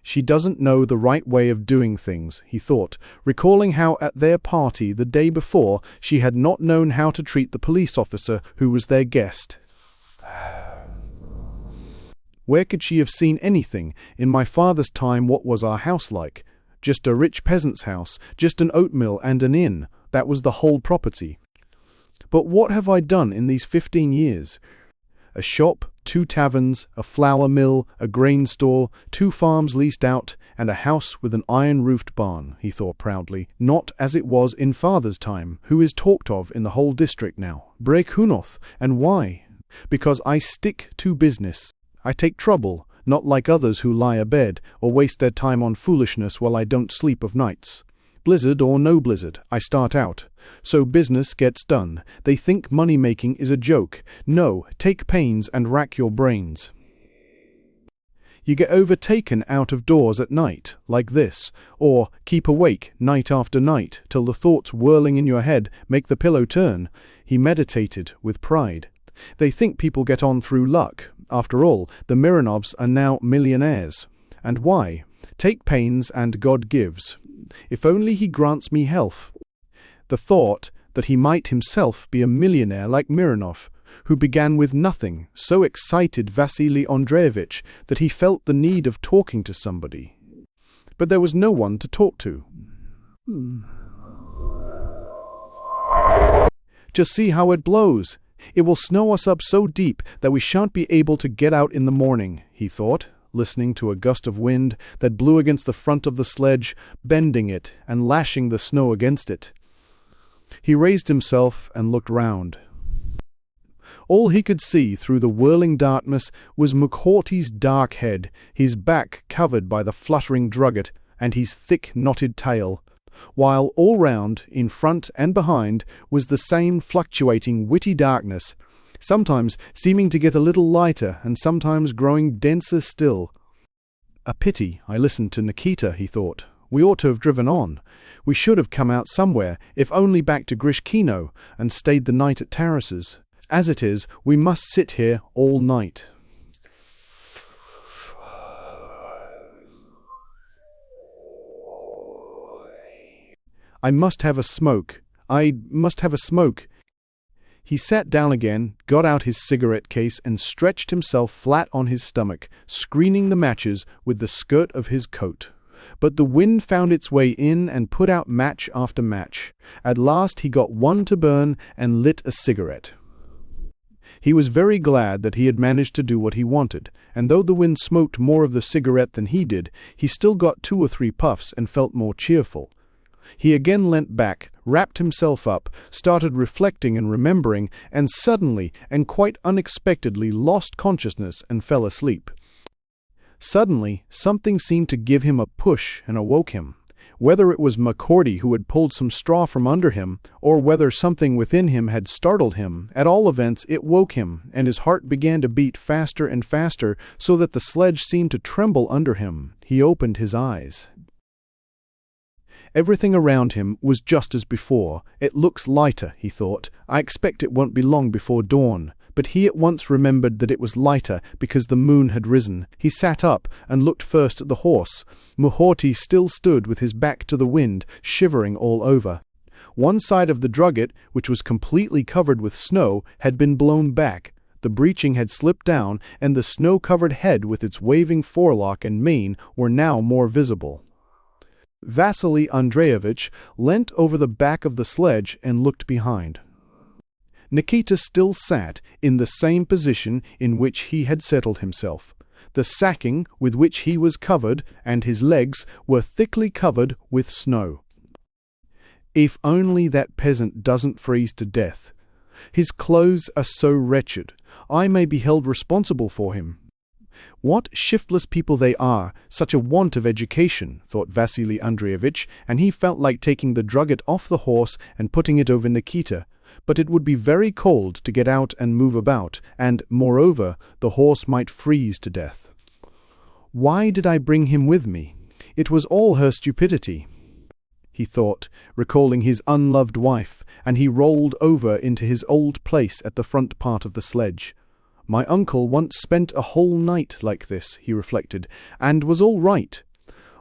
She doesn't know the right way of doing things, he thought, recalling how at their party the day before she had not known how to treat the police officer who was their guest. Where could she have seen anything? In my father's time, what was our house like? Just a rich peasant's house, just an oat mill and an inn. That was the whole property. But what have I done in these 15 years? A shop, 2 taverns, a flour mill, a grain store, 2 farms leased out, and a house with an iron-roofed barn, he thought proudly, not as it was in father's time, who is talked of in the whole district now. Brekunoth, and why? Because I stick to business. I take trouble, not like others who lie abed, or waste their time on foolishness while I don't sleep of nights. Blizzard or no blizzard, I start out. So business gets done. They think money-making is a joke. No, take pains and rack your brains. You get overtaken out of doors at night, like this, or keep awake night after night till the thoughts whirling in your head make the pillow turn. He meditated with pride. They think people get on through luck. After all, the Miranovs are now millionaires. And why? Take pains and God gives. If only he grants me health. The thought that he might himself be a millionaire like Mironov, who began with nothing, so excited Vasily Andreevich that he felt the need of talking to somebody. But there was no one to talk to. Just see how it blows. It will snow us up so deep that we shan't be able to get out in the morning, he thought, listening to a gust of wind that blew against the front of the sledge, bending it and lashing the snow against it. He raised himself and looked round. All he could see through the whirling darkness was McHorty's dark head, his back covered by the fluttering drugget, and his thick knotted tail, while all round, in front and behind, was the same fluctuating witty darkness, sometimes seeming to get a little lighter and sometimes growing denser still. A pity I listened to Nikita, he thought. We ought to have driven on. We should have come out somewhere, if only back to Grishkino, and stayed the night at Taras's. As it is, we must sit here all night. I must have a smoke. He sat down again, got out his cigarette case, and stretched himself flat on his stomach, screening the matches with the skirt of his coat. But the wind found its way in and put out match after match. At last he got one to burn and lit a cigarette. He was very glad that he had managed to do what he wanted, and though the wind smoked more of the cigarette than he did, he still got 2 or 3 puffs and felt more cheerful. He again leant back, wrapped himself up, started reflecting and remembering, and suddenly and quite unexpectedly lost consciousness and fell asleep. Suddenly, something seemed to give him a push and awoke him. Whether it was McCordy who had pulled some straw from under him, or whether something within him had startled him, at all events it woke him, and his heart began to beat faster and faster, so that the sledge seemed to tremble under him. He opened his eyes. Everything around him was just as before. It looks lighter, he thought. I expect it won't be long before dawn. But he at once remembered that it was lighter because the moon had risen. He sat up and looked first at the horse. Muhorty still stood with his back to the wind, shivering all over. One side of the drugget, which was completely covered with snow, had been blown back. The breeching had slipped down, and the snow-covered head with its waving forelock and mane were now more visible. Vasily Andreevich leant over the back of the sledge and looked behind. Nikita still sat in the same position in which he had settled himself. The sacking with which he was covered and his legs were thickly covered with snow. If only that peasant doesn't freeze to death. His clothes are so wretched. I may be held responsible for him. What shiftless people they are, such a want of education, thought Vasily Andreevich, and he felt like taking the drugget off the horse and putting it over Nikita. but it would be very cold to get out and move about, and, moreover, the horse might freeze to death. Why did I bring him with me? It was all her stupidity, he thought, recalling his unloved wife, and he rolled over into his old place at the front part of the sledge. My uncle once spent a whole night like this, he reflected, and was all right.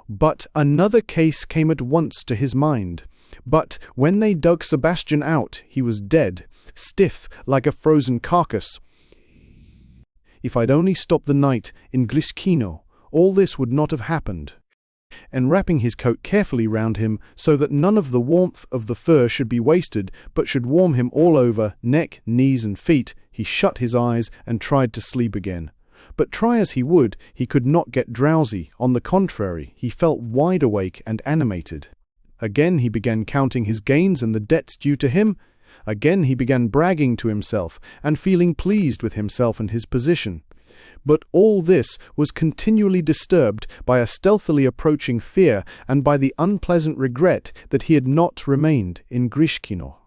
But another case came at once to his mind. But when they dug Sebastian out, he was dead, stiff like a frozen carcass. If I'd only stopped the night in Gliskino, all this would not have happened. And wrapping his coat carefully round him so that none of the warmth of the fur should be wasted, but should warm him all over, neck, knees, and feet, he shut his eyes and tried to sleep again. But try as he would, he could not get drowsy. On the contrary, he felt wide awake and animated. Again he began counting his gains and the debts due to him. Again he began bragging to himself and feeling pleased with himself and his position. But all this was continually disturbed by a stealthily approaching fear and by the unpleasant regret that he had not remained in Grishkino.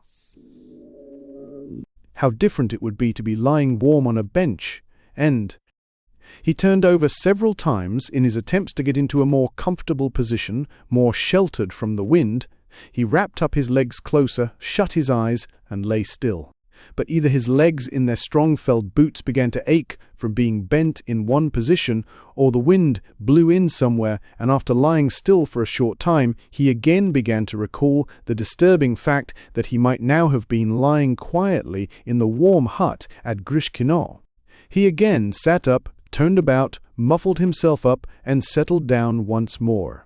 How different it would be to be lying warm on a bench, and he turned over several times in his attempts to get into a more comfortable position, more sheltered from the wind. He wrapped up his legs closer, shut his eyes, and lay still. But either his legs in their strong felt boots began to ache from being bent in one position, or the wind blew in somewhere, and after lying still for a short time, he again began to recall the disturbing fact that he might now have been lying quietly in the warm hut at Grishkino. He again sat up, turned about, muffled himself up, and settled down once more.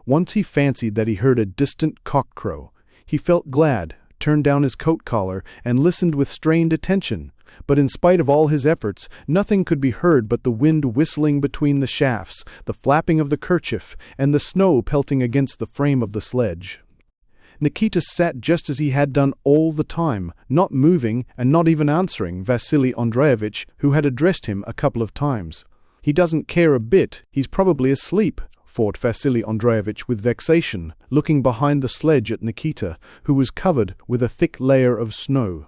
Once he fancied that he heard a distant cock crow. He felt glad, turned down his coat collar, and listened with strained attention. But in spite of all his efforts, nothing could be heard but the wind whistling between the shafts, the flapping of the kerchief, and the snow pelting against the frame of the sledge. Nikita sat just as he had done all the time, not moving and not even answering Vasily Andreevich, who had addressed him a couple of times. "He doesn't care a bit, he's probably asleep," thought Vasily Andreevich with vexation, looking behind the sledge at Nikita, who was covered with a thick layer of snow.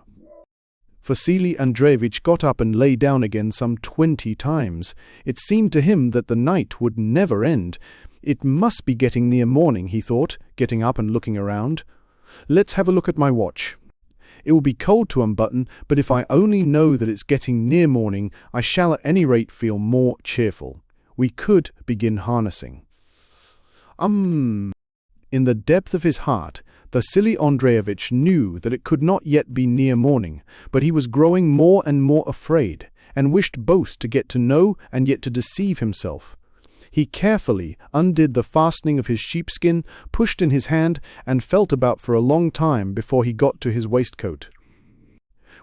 Vasily Andreevich got up and lay down again some 20 times. It seemed to him that the night would never end. It must be getting near morning, he thought, getting up and looking around. "Let's have a look at my watch. It will be cold to unbutton, but if I only know that it's getting near morning, I shall at any rate feel more cheerful. We could begin harnessing." In the depth of his heart, Vasily Andreevich knew that it could not yet be near morning, but he was growing more and more afraid, and wished both to get to know and yet to deceive himself. He carefully undid the fastening of his sheepskin, pushed in his hand, and felt about for a long time before he got to his waistcoat.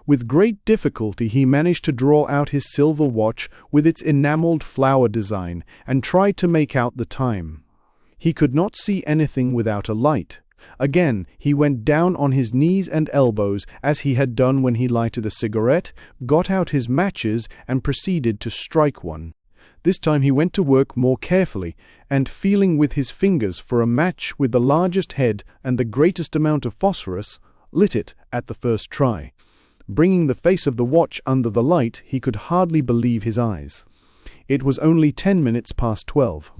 With great difficulty he managed to draw out his silver watch with its enameled flower design, and tried to make out the time. He could not see anything without a light. Again he went down on his knees and elbows, as he had done when he lighted a cigarette, got out his matches, and proceeded to strike one. This time he went to work more carefully, and feeling with his fingers for a match with the largest head and the greatest amount of phosphorus, lit it at the first try. Bringing the face of the watch under the light, he could hardly believe his eyes. It was only 10 minutes past 12.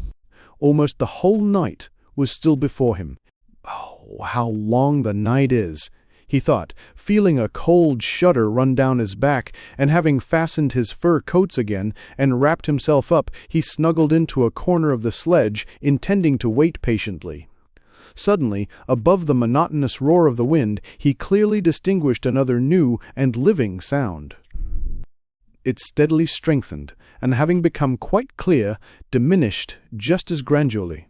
Almost the whole night was still before him. "Oh, how long the night is," he thought, feeling a cold shudder run down his back, and having fastened his fur coats again and wrapped himself up, he snuggled into a corner of the sledge, intending to wait patiently. Suddenly, above the monotonous roar of the wind, he clearly distinguished another new and living sound. It steadily strengthened, and having become quite clear, diminished just as gradually.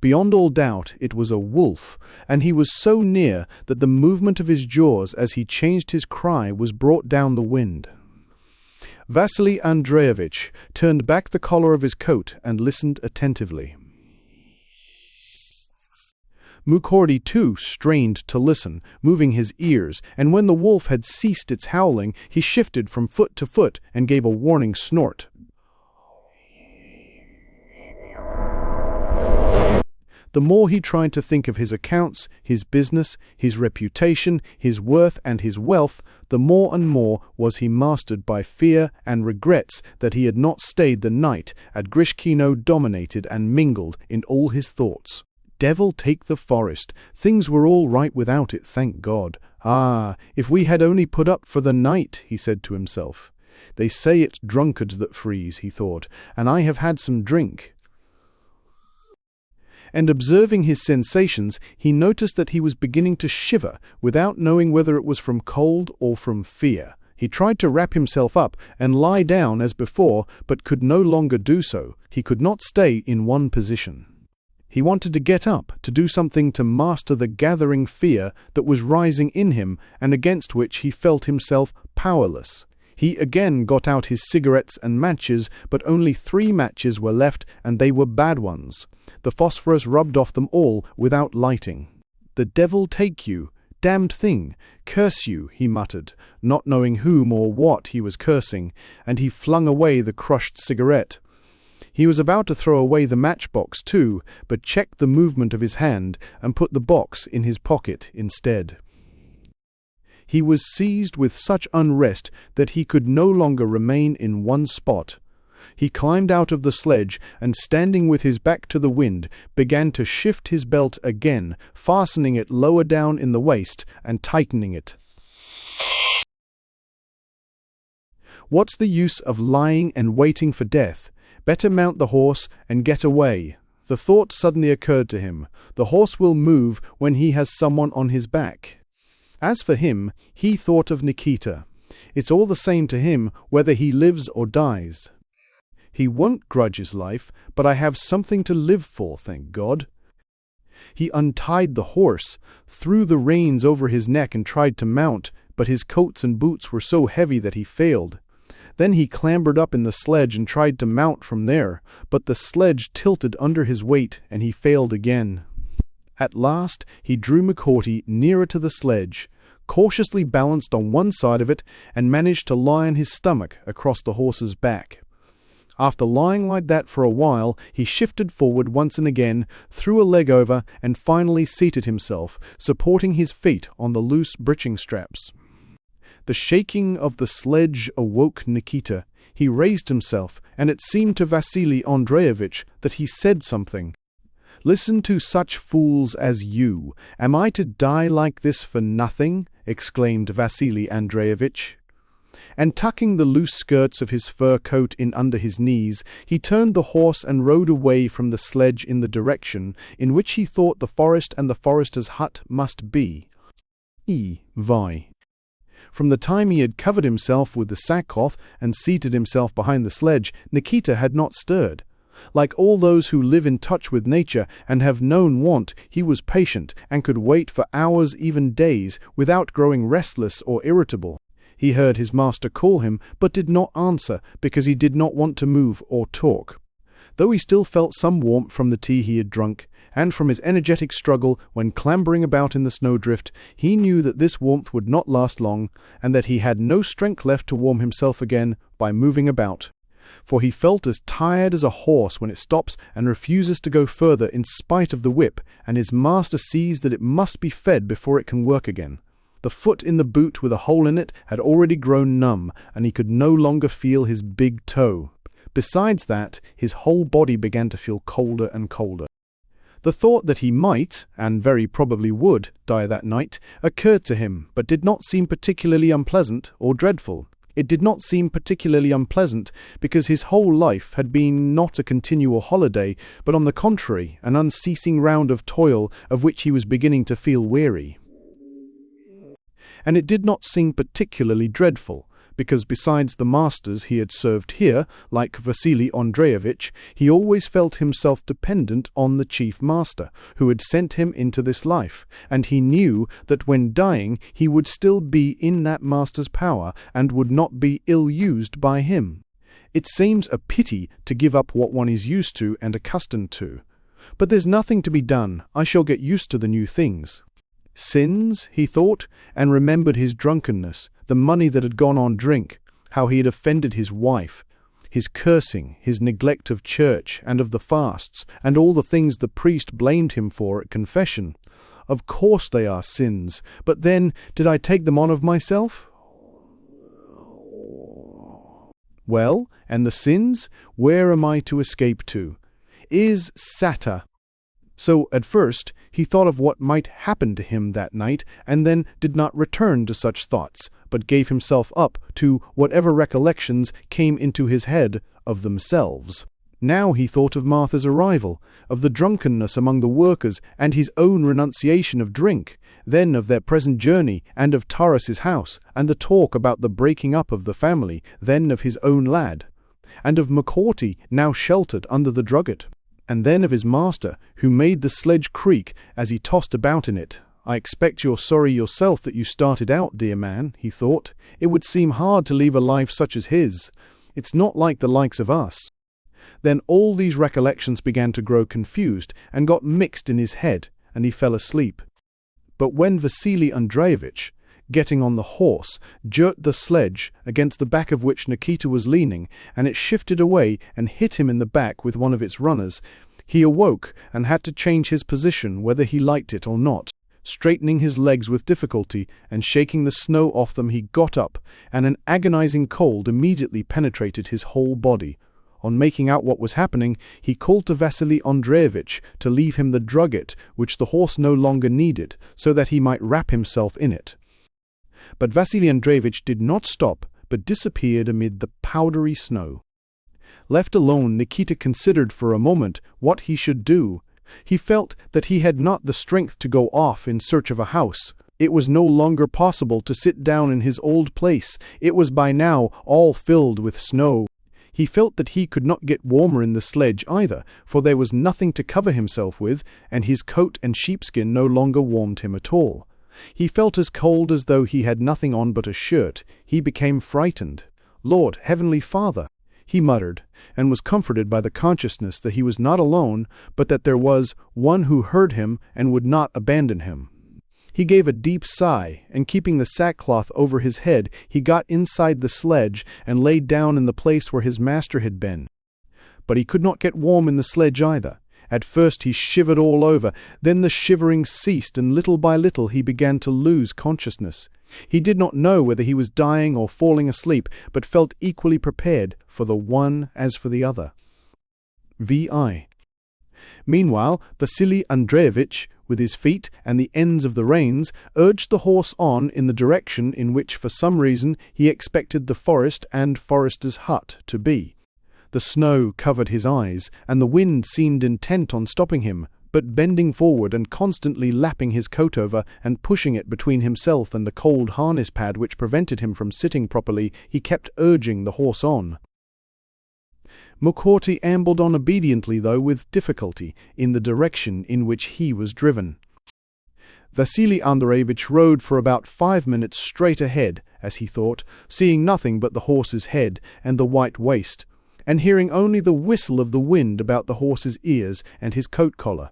Beyond all doubt, it was a wolf, and he was so near that the movement of his jaws as he changed his cry was brought down the wind. Vasily Andreevich turned back the collar of his coat and listened attentively. Mukordy too strained to listen, moving his ears, and when the wolf had ceased its howling, he shifted from foot to foot and gave a warning snort. The more he tried to think of his accounts, his business, his reputation, his worth and his wealth, the more and more was he mastered by fear and regrets that he had not stayed the night at Grishkino, dominated and mingled in all his thoughts. Devil take the forest. Things were all right without it, thank God. Ah, if we had only put up for the night, he said to himself. They say it's drunkards that freeze, he thought, and I have had some drink. And observing his sensations, he noticed that he was beginning to shiver without knowing whether it was from cold or from fear. He tried to wrap himself up and lie down as before, but could no longer do so. He could not stay in one position. He wanted to get up, to do something to master the gathering fear that was rising in him and against which he felt himself powerless. He again got out his cigarettes and matches, but only 3 matches were left, and they were bad ones. The phosphorus rubbed off them all without lighting. "The devil take you, damned thing, curse you," he muttered, not knowing whom or what he was cursing, and he flung away the crushed cigarette. He was about to throw away the matchbox too, but checked the movement of his hand and put the box in his pocket instead. He was seized with such unrest that he could no longer remain in one spot. He climbed out of the sledge and, standing with his back to the wind, began to shift his belt again, fastening it lower down in the waist and tightening it. What's the use of lying and waiting for death? Better mount the horse and get away. The thought suddenly occurred to him. The horse will move when he has someone on his back. As for him, he thought of Nikita. It's all the same to him whether he lives or dies. He won't grudge his life, but I have something to live for, thank God. He untied the horse, threw the reins over his neck and tried to mount, but his coats and boots were so heavy that he failed. Then he clambered up in the sledge and tried to mount from there, but the sledge tilted under his weight and he failed again. At last he drew McCourty nearer to the sledge, cautiously balanced on one side of it, and managed to lie on his stomach across the horse's back. After lying like that for a while, he shifted forward once and again, threw a leg over, and finally seated himself, supporting his feet on the loose breeching straps. The shaking of the sledge awoke Nikita. He raised himself, and it seemed to Vasily Andreevich that he said something. "Listen to such fools as you. Am I to die like this for nothing?" exclaimed Vasily Andreevich. And tucking the loose skirts of his fur coat in under his knees, he turned the horse and rode away from the sledge in the direction in which he thought the forest and the forester's hut must be. Why? From the time he had covered himself with the sackcloth and seated himself behind the sledge, Nikita had not stirred. Like all those who live in touch with nature and have known want, he was patient and could wait for hours, even days, without growing restless or irritable. He heard his master call him, but did not answer because he did not want to move or talk. Though he still felt some warmth from the tea he had drunk, and from his energetic struggle when clambering about in the snowdrift, he knew that this warmth would not last long, and that he had no strength left to warm himself again by moving about. For he felt as tired as a horse when it stops and refuses to go further in spite of the whip, and his master sees that it must be fed before it can work again. The foot in the boot with a hole in it had already grown numb, and he could no longer feel his big toe. Besides that, his whole body began to feel colder and colder. The thought that he might, and very probably would, die that night occurred to him, but did not seem particularly unpleasant or dreadful. It did not seem particularly unpleasant because his whole life had been not a continual holiday, but on the contrary, an unceasing round of toil of which he was beginning to feel weary. And it did not seem particularly dreadful, because besides the masters he had served here, like Vasily Andreevich, he always felt himself dependent on the chief master, who had sent him into this life, and he knew that when dying he would still be in that master's power, and would not be ill-used by him. It seems a pity to give up what one is used to and accustomed to. But there's nothing to be done. I shall get used to the new things. Sins, he thought, and remembered his drunkenness, the money that had gone on drink, how he had offended his wife. his cursing, his neglect of church and of the fasts, and all the things the priest blamed him for at confession. Of course they are sins, but then, did I take them on of myself? Well, and the sins? Where am I to escape to? Is Sata. So, at first, he thought of what might happen to him that night, and then did not return to such thoughts, but gave himself up to whatever recollections came into his head of themselves. Now he thought of Martha's arrival, of the drunkenness among the workers, and his own renunciation of drink, then of their present journey, and of Taras's house, and the talk about the breaking up of the family, then of his own lad, and of McCourty, now sheltered under the drugget, and then of his master, who made the sledge creak as he tossed about in it. I expect you're sorry yourself that you started out, dear man, he thought. It would seem hard to leave a life such as his. It's not like the likes of us. Then all these recollections began to grow confused and got mixed in his head, and he fell asleep. But when Vasily Andreevich, getting on the horse, jerked the sledge, against the back of which Nikita was leaning, and it shifted away and hit him in the back with one of its runners, he awoke and had to change his position whether he liked it or not. Straightening his legs with difficulty and shaking the snow off them, he got up, and an agonizing cold immediately penetrated his whole body. On making out what was happening, he called to Vasily Andreevich to leave him the drugget which the horse no longer needed, so that he might wrap himself in it. But Vasily Andreevich did not stop, but disappeared amid the powdery snow. Left alone, Nikita considered for a moment what he should do. He felt that he had not the strength to go off in search of a house. It was no longer possible to sit down in his old place. It was by now all filled with snow. He felt that he could not get warmer in the sledge either, for there was nothing to cover himself with, and his coat and sheepskin no longer warmed him at all. He felt as cold as though he had nothing on but a shirt. He became frightened. "Lord, Heavenly Father," he muttered, and was comforted by the consciousness that he was not alone, but that there was one who heard him and would not abandon him. He gave a deep sigh, and keeping the sackcloth over his head, he got inside the sledge and lay down in the place where his master had been. But he could not get warm in the sledge either. At first he shivered all over, then the shivering ceased, and little by little he began to lose consciousness. He did not know whether he was dying or falling asleep, but felt equally prepared for the one as for the other. V.I. Meanwhile, Vasily Andreevich, with his feet and the ends of the reins, urged the horse on in the direction in which for some reason he expected the forest and forester's hut to be. The snow covered his eyes, and the wind seemed intent on stopping him, but bending forward and constantly lapping his coat over and pushing it between himself and the cold harness pad which prevented him from sitting properly, he kept urging the horse on. McCourty ambled on obediently, though with difficulty, in the direction in which he was driven. Vasily Andreevich rode for about 5 minutes straight ahead, as he thought, seeing nothing but the horse's head and the white waist, and hearing only the whistle of the wind about the horse's ears and his coat collar.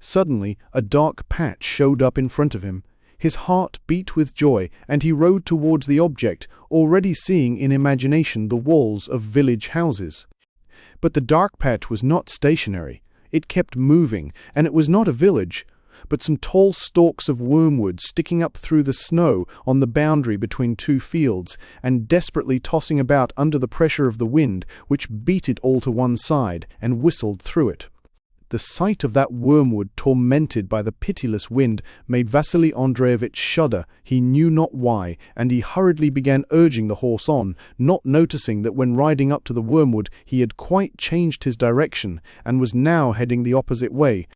Suddenly a dark patch showed up in front of him. His heart beat with joy, and he rode towards the object, already seeing in imagination the walls of village houses. But the dark patch was not stationary. It kept moving, and it was not a village, but some tall stalks of wormwood sticking up through the snow on the boundary between two fields, and desperately tossing about under the pressure of the wind, which beat it all to one side and whistled through it. The sight of that wormwood tormented by the pitiless wind made Vasily Andreevich shudder, he knew not why, and he hurriedly began urging the horse on, not noticing that when riding up to the wormwood he had quite changed his direction, and was now heading the opposite way,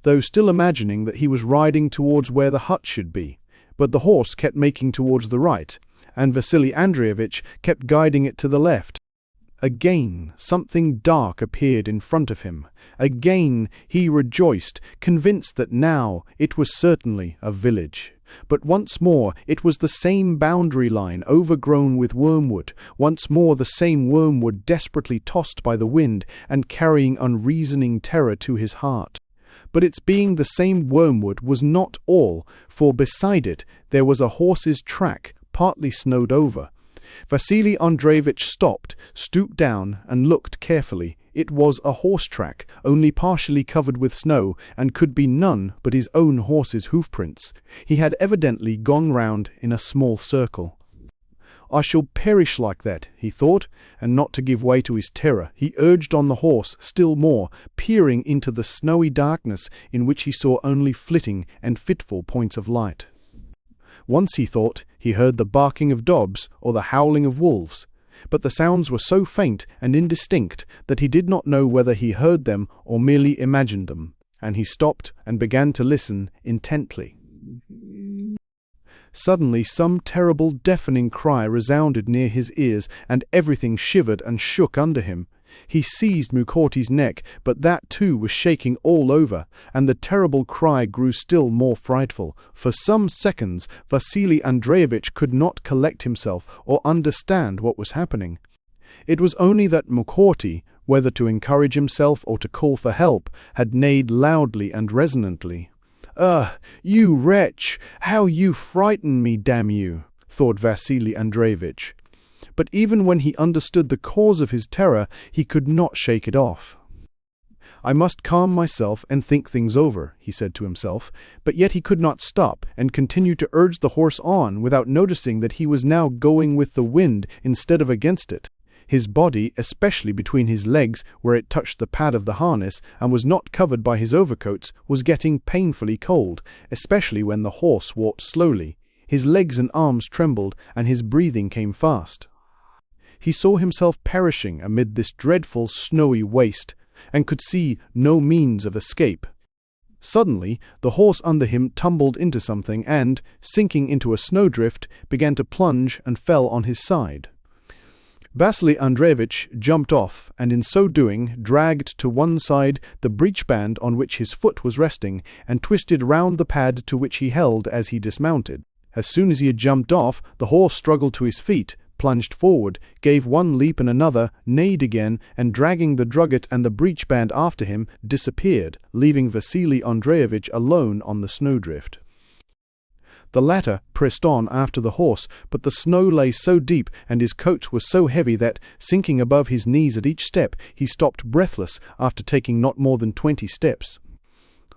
though still imagining that he was riding towards where the hut should be. But the horse kept making towards the right, and Vasily Andreevich kept guiding it to the left. Again something dark appeared in front of him. Again he rejoiced, convinced that now it was certainly a village. But once more it was the same boundary line overgrown with wormwood, once more the same wormwood desperately tossed by the wind and carrying unreasoning terror to his heart. But its being the same wormwood was not all, for beside it there was a horse's track, partly snowed over. Vasily Andreevich stopped, stooped down, and looked carefully. It was a horse track, only partially covered with snow, and could be none but his own horse's hoofprints. He had evidently gone round in a small circle. I shall perish like that, he thought, and not to give way to his terror, he urged on the horse still more, peering into the snowy darkness in which he saw only flitting and fitful points of light. Once, he thought, he heard the barking of dogs or the howling of wolves, but the sounds were so faint and indistinct that he did not know whether he heard them or merely imagined them, and he stopped and began to listen intently. Suddenly some terrible deafening cry resounded near his ears, and everything shivered and shook under him. He seized Mukorty's neck, but that too was shaking all over, and the terrible cry grew still more frightful. For some seconds Vasily Andreevich could not collect himself or understand what was happening. It was only that Mukorty, whether to encourage himself or to call for help, had neighed loudly and resonantly. You wretch! How you frighten me, damn you!" thought Vasily Andreevich. But even when he understood the cause of his terror, he could not shake it off. "I must calm myself and think things over," he said to himself, but yet he could not stop, and continued to urge the horse on without noticing that he was now going with the wind instead of against it. His body, especially between his legs where it touched the pad of the harness and was not covered by his overcoats, was getting painfully cold, especially when the horse walked slowly. His legs and arms trembled, and his breathing came fast. He saw himself perishing amid this dreadful snowy waste, and could see no means of escape. Suddenly, the horse under him tumbled into something and, sinking into a snowdrift, began to plunge and fell on his side. Vasily Andreevich jumped off, and in so doing dragged to one side the breechband on which his foot was resting, and twisted round the pad to which he held as he dismounted. As soon as he had jumped off, the horse struggled to his feet, plunged forward, gave one leap and another, neighed again, and dragging the drugget and the breechband after him, disappeared, leaving Vasily Andreevich alone on the snowdrift. The latter pressed on after the horse, but the snow lay so deep and his coat was so heavy that, sinking above his knees at each step, he stopped breathless after taking not more than 20 steps.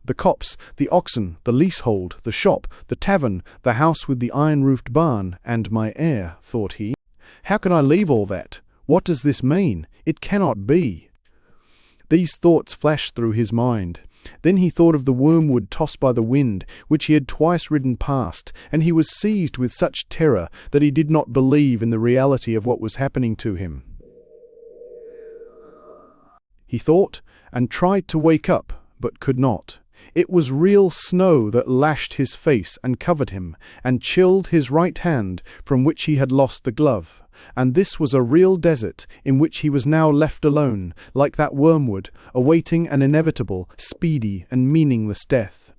The copse, the oxen, the leasehold, the shop, the tavern, the house with the iron-roofed barn, and my heir, thought he. How can I leave all that? What does this mean? It cannot be. These thoughts flashed through his mind. Then he thought of the wormwood tossed by the wind, which he had twice ridden past, and he was seized with such terror that he did not believe in the reality of what was happening to him. He thought, and tried to wake up, but could not. It was real snow that lashed his face and covered him, and chilled his right hand, from which he had lost the glove. And this was a real desert, in which he was now left alone, like that wormwood, awaiting an inevitable, speedy, and meaningless death.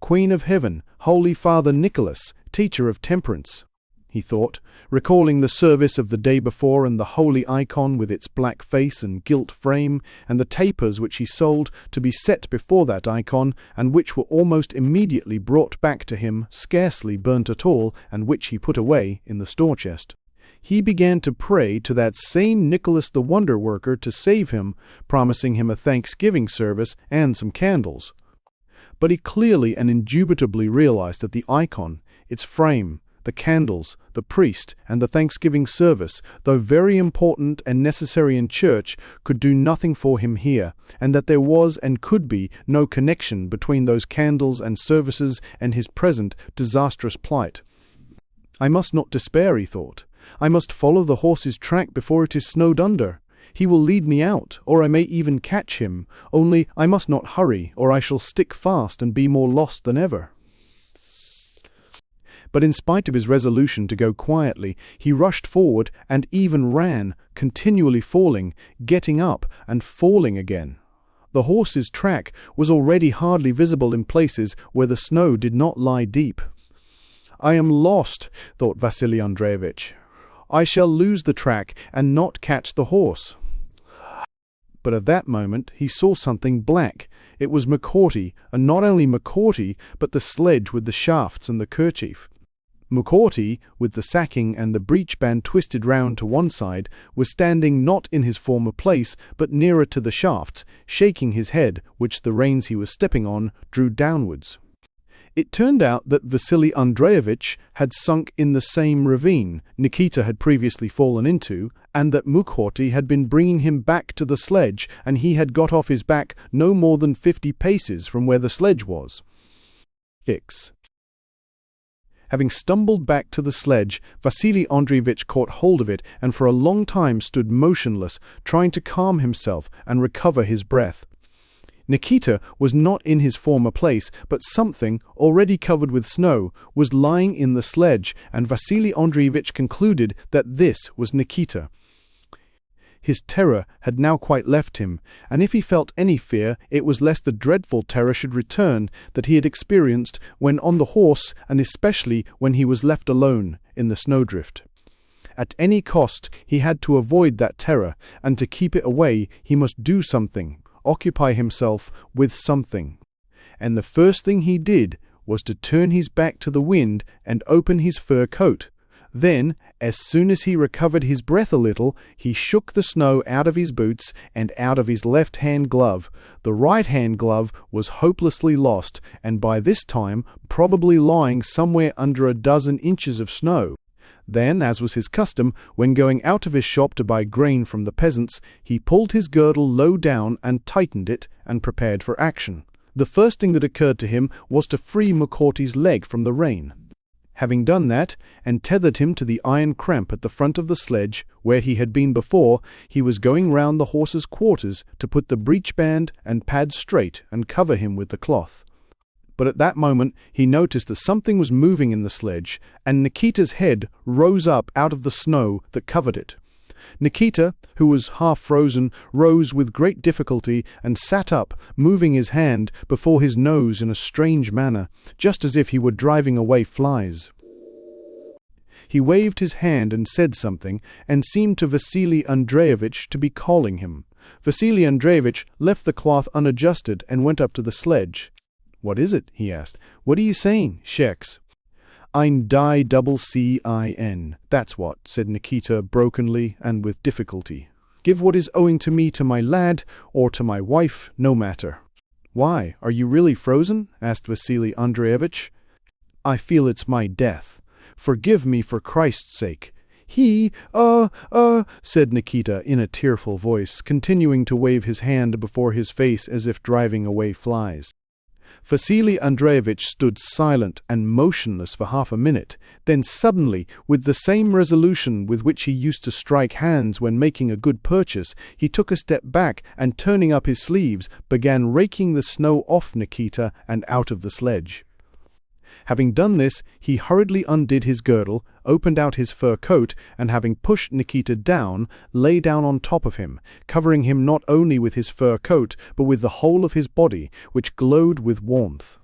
Queen of Heaven, Holy Father Nicholas, teacher of temperance, he thought, recalling the service of the day before and the holy icon with its black face and gilt frame, and the tapers which he sold to be set before that icon, and which were almost immediately brought back to him, scarcely burnt at all, and which he put away in the store-chest. He began to pray to that same Nicholas the wonder-worker to save him, promising him a thanksgiving service and some candles. But he clearly and indubitably realized that the icon, its frame, the candles, the priest, and the thanksgiving service, though very important and necessary in church, could do nothing for him here, and that there was and could be no connection between those candles and services and his present disastrous plight. I must not despair, he thought. I must follow the horse's track before it is snowed under. He will lead me out, or I may even catch him, only I must not hurry, or I shall stick fast and be more lost than ever. But in spite of his resolution to go quietly, he rushed forward and even ran, continually falling, getting up and falling again. The horse's track was already hardly visible in places where the snow did not lie deep. I am lost, thought Vasily Andreevich. I shall lose the track and not catch the horse. But at that moment he saw something black. It was Mukorty, and not only Mukorty, but the sledge with the shafts and the kerchief. Mukorty, with the sacking and the breech band twisted round to one side, was standing not in his former place, but nearer to the shafts, shaking his head, which the reins he was stepping on drew downwards. It turned out that Vasily Andreevich had sunk in the same ravine Nikita had previously fallen into, and that Mukorty had been bringing him back to the sledge, and he had got off his back no more than 50 paces from where the sledge was. 6. Having stumbled back to the sledge, Vasily Andreevich caught hold of it and for a long time stood motionless, trying to calm himself and recover his breath. Nikita was not in his former place, but something, already covered with snow, was lying in the sledge, and Vasily Andreevich concluded that this was Nikita. His terror had now quite left him, and if he felt any fear, it was lest the dreadful terror should return that he had experienced when on the horse, and especially when he was left alone in the snowdrift. At any cost he had to avoid that terror, and to keep it away he must do something, occupy himself with something. And the first thing he did was to turn his back to the wind and open his fur coat. Then, as soon as he recovered his breath a little, he shook the snow out of his boots and out of his left-hand glove. The right-hand glove was hopelessly lost, and by this time probably lying somewhere under a dozen inches of snow. Then, as was his custom, when going out of his shop to buy grain from the peasants, he pulled his girdle low down and tightened it, and prepared for action. The first thing that occurred to him was to free Mukorty's leg from the rein. Having done that, and tethered him to the iron cramp at the front of the sledge, where he had been before, he was going round the horse's quarters to put the breech band and pads straight and cover him with the cloth. But at that moment he noticed that something was moving in the sledge, and Nikita's head rose up out of the snow that covered it. Nikita, who was half frozen, rose with great difficulty and sat up, moving his hand before his nose in a strange manner, just as if he were driving away flies. He waved his hand and said something, and seemed to Vasily Andreevich to be calling him. Vasily Andreevich left the cloth unadjusted and went up to the sledge. "What is it?" he asked. "What are you saying, Sheks?" "Ein die double CIN. That's what," said Nikita brokenly and with difficulty. "Give what is owing to me to my lad, or to my wife, no matter." "Why, are you really frozen?" asked Vasily Andreevich. "I feel it's my death. Forgive me for Christ's sake." Said Nikita in a tearful voice, continuing to wave his hand before his face as if driving away flies. Vasily Andreevich stood silent and motionless for half a minute. Then suddenly, with the same resolution with which he used to strike hands when making a good purchase, he took a step back and, turning up his sleeves, began raking the snow off Nikita and out of the sledge. Having done this, he hurriedly undid his girdle, opened out his fur coat, and having pushed Nikita down, lay down on top of him, covering him not only with his fur coat, but with the whole of his body, which glowed with warmth.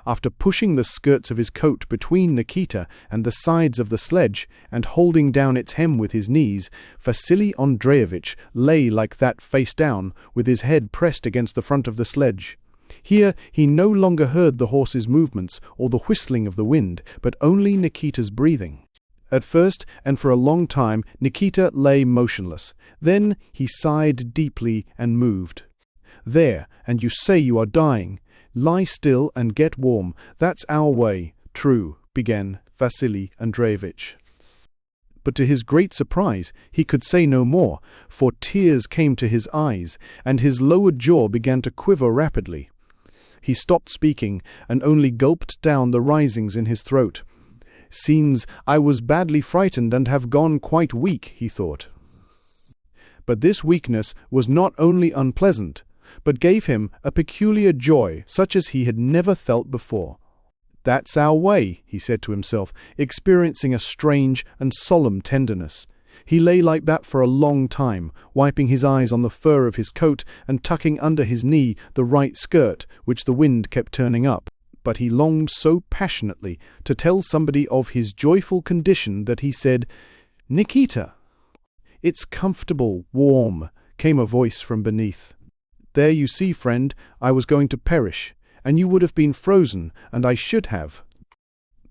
After pushing the skirts of his coat between Nikita and the sides of the sledge, and holding down its hem with his knees, Vasily Andreevich lay like that face down, with his head pressed against the front of the sledge. Here he no longer heard the horse's movements or the whistling of the wind, but only Nikita's breathing. At first, and for a long time, Nikita lay motionless. Then he sighed deeply and moved. "There, and you say you are dying. Lie still and get warm. That's our way." "True," began Vasily Andreevich. But to his great surprise, he could say no more, for tears came to his eyes, and his lower jaw began to quiver rapidly. He stopped speaking, and only gulped down the risings in his throat. "Seems I was badly frightened and have gone quite weak," he thought. But this weakness was not only unpleasant, but gave him a peculiar joy such as he had never felt before. "That's our way," he said to himself, experiencing a strange and solemn tenderness. He lay like that for a long time, wiping his eyes on the fur of his coat and tucking under his knee the right skirt, which the wind kept turning up. But he longed so passionately to tell somebody of his joyful condition that he said, "Nikita!" "It's comfortable, warm," came a voice from beneath. "There you see, friend, I was going to perish, and you would have been frozen, and I should have."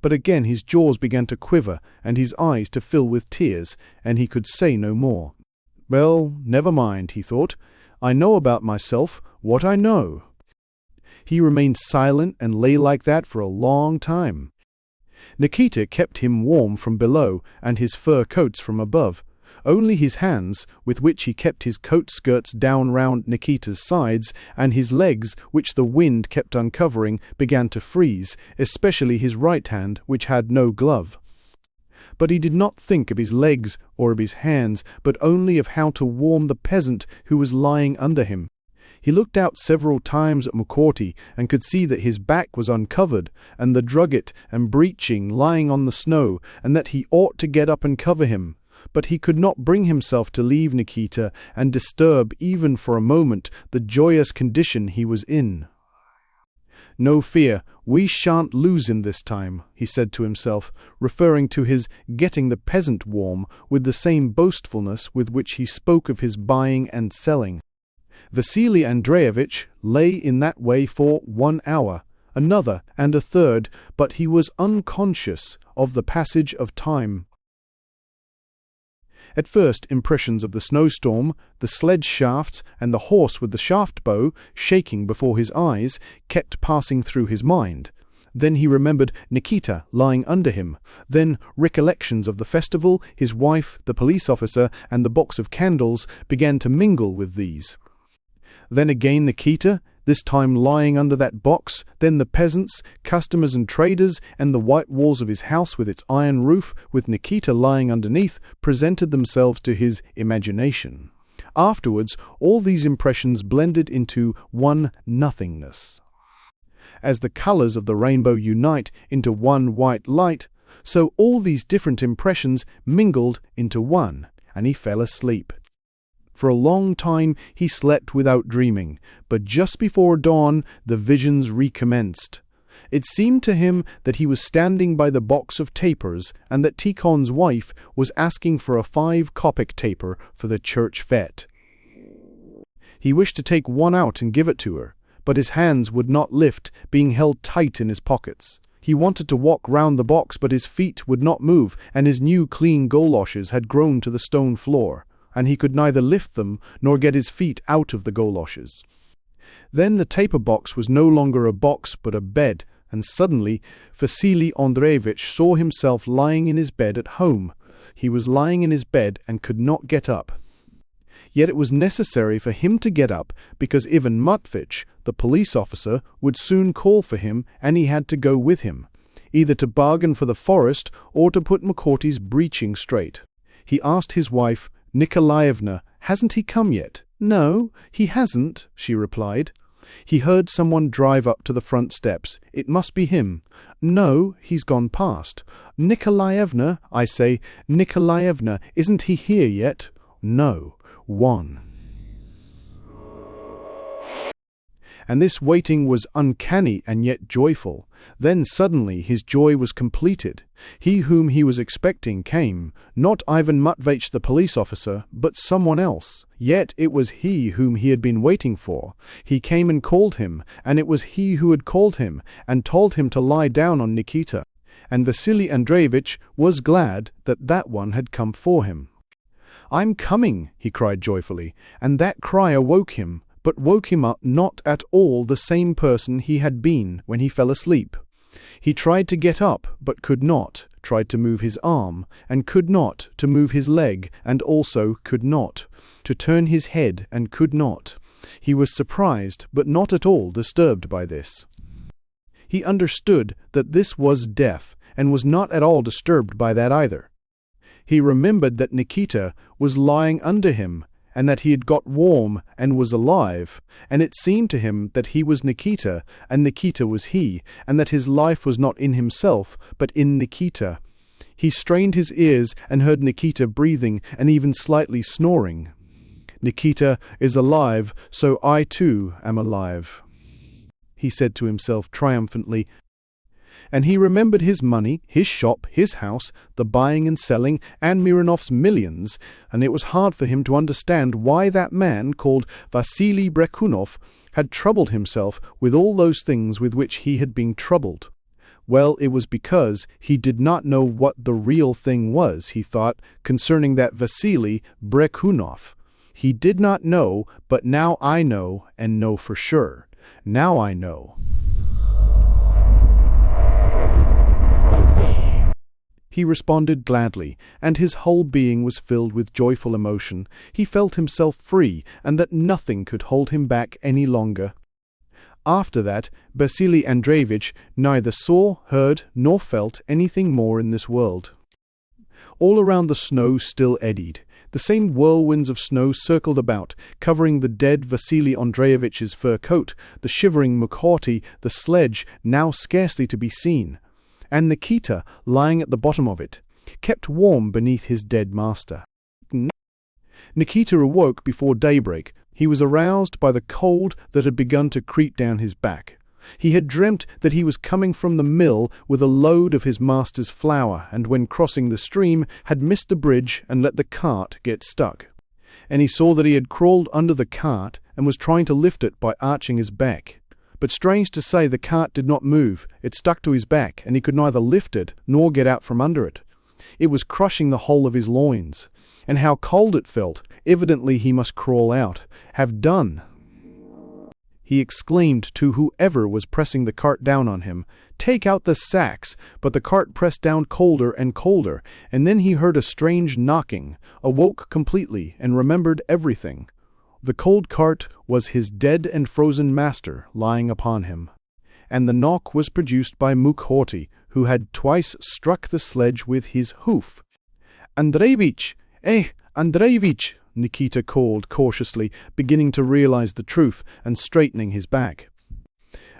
But again his jaws began to quiver and his eyes to fill with tears, and he could say no more. Well, never mind, he thought. I know about myself what I know. He remained silent and lay like that for a long time. Nikita kept him warm from below and his fur coats from above. Only his hands, with which he kept his coat skirts down round Nikita's sides, and his legs, which the wind kept uncovering, began to freeze, especially his right hand, which had no glove. But he did not think of his legs or of his hands, but only of how to warm the peasant who was lying under him. He looked out several times at Mukorty and could see that his back was uncovered, and the drugget and breeching lying on the snow, and that he ought to get up and cover him. But he could not bring himself to leave Nikita and disturb even for a moment the joyous condition he was in. No fear, we shan't lose him this time, he said to himself, referring to his getting the peasant warm with the same boastfulness with which he spoke of his buying and selling. Vasily Andreevich lay in that way for 1 hour, another and a third, but he was unconscious of the passage of time. At first, impressions of the snowstorm, the sledge shafts, and the horse with the shaft bow, shaking before his eyes, kept passing through his mind. Then he remembered Nikita lying under him. Then recollections of the festival, his wife, the police officer, and the box of candles began to mingle with these. Then again Nikita, this time lying under that box, then the peasants, customers and traders, and the white walls of his house with its iron roof, with Nikita lying underneath, presented themselves to his imagination. Afterwards, all these impressions blended into one nothingness. As the colors of the rainbow unite into one white light, so all these different impressions mingled into one, and he fell asleep. For a long time he slept without dreaming, but just before dawn the visions recommenced. It seemed to him that he was standing by the box of tapers, and that Tikhon's wife was asking for a 5-kopeck taper for the church fete. He wished to take one out and give it to her, but his hands would not lift, being held tight in his pockets. He wanted to walk round the box, but his feet would not move, and his new clean goloshes had grown to the stone floor, and he could neither lift them nor get his feet out of the goloshes. Then the taper box was no longer a box but a bed, and suddenly Vasily Andreevich saw himself lying in his bed at home. He was lying in his bed and could not get up. Yet it was necessary for him to get up, because Ivan Matvich, the police officer, would soon call for him, and he had to go with him, either to bargain for the forest or to put Mukorty's breeching straight. He asked his wife, Nikolaevna, hasn't he come yet? No, he hasn't, she replied. He heard someone drive up to the front steps. It must be him. No, he's gone past. Nikolaevna, I say, Nikolaevna, isn't he here yet? No, one. And this waiting was uncanny and yet joyful. Then suddenly his joy was completed. He whom he was expecting came, not Ivan Matvich the police officer, but someone else. Yet it was he whom he had been waiting for. He came and called him, and it was he who had called him, and told him to lie down on Nikita. And Vasily Andreevich was glad that that one had come for him. I'm coming, he cried joyfully, and that cry awoke him, but woke him up not at all the same person he had been when he fell asleep. He tried to get up, but could not, tried to move his arm, and could not, to move his leg, and also could not, to turn his head, and could not. He was surprised, but not at all disturbed by this. He understood that this was death, and was not at all disturbed by that either. He remembered that Nikita was lying under him, and that he had got warm and was alive, and it seemed to him that he was Nikita, and Nikita was he, and that his life was not in himself, but in Nikita. He strained his ears and heard Nikita breathing and even slightly snoring. Nikita is alive, so I too am alive, he said to himself triumphantly. And he remembered his money, his shop, his house, the buying and selling, and Miranov's millions, and it was hard for him to understand why that man called Vasily Brekhunoff had troubled himself with all those things with which he had been troubled. Well, it was because he did not know what the real thing was, he thought, concerning that Vasily Brekhunoff. He did not know, but now I know, and know for sure. Now I know. He responded gladly, and his whole being was filled with joyful emotion. He felt himself free, and that nothing could hold him back any longer. After that, Vasily Andreevich neither saw, heard, nor felt anything more in this world. All around the snow still eddied. The same whirlwinds of snow circled about, covering the dead Vasily Andreevich's fur coat, the shivering Mukhorty, the sledge, now scarcely to be seen, and Nikita, lying at the bottom of it, kept warm beneath his dead master. Nikita awoke before daybreak. He was aroused by the cold that had begun to creep down his back. He had dreamt that he was coming from the mill with a load of his master's flour, and when crossing the stream had missed the bridge and let the cart get stuck. And he saw that he had crawled under the cart and was trying to lift it by arching his back. But strange to say, the cart did not move. It stuck to his back, and he could neither lift it nor get out from under it. It was crushing the whole of his loins. And how cold it felt! Evidently he must crawl out. Have done! He exclaimed to whoever was pressing the cart down on him, "Take out the sacks!" But the cart pressed down colder and colder, and then he heard a strange knocking, awoke completely, and remembered everything. The cold cart was his dead and frozen master lying upon him. And the knock was produced by Mukhorty, who had twice struck the sledge with his hoof. "Andreevich! Andreevich!" Nikita called cautiously, beginning to realize the truth and straightening his back.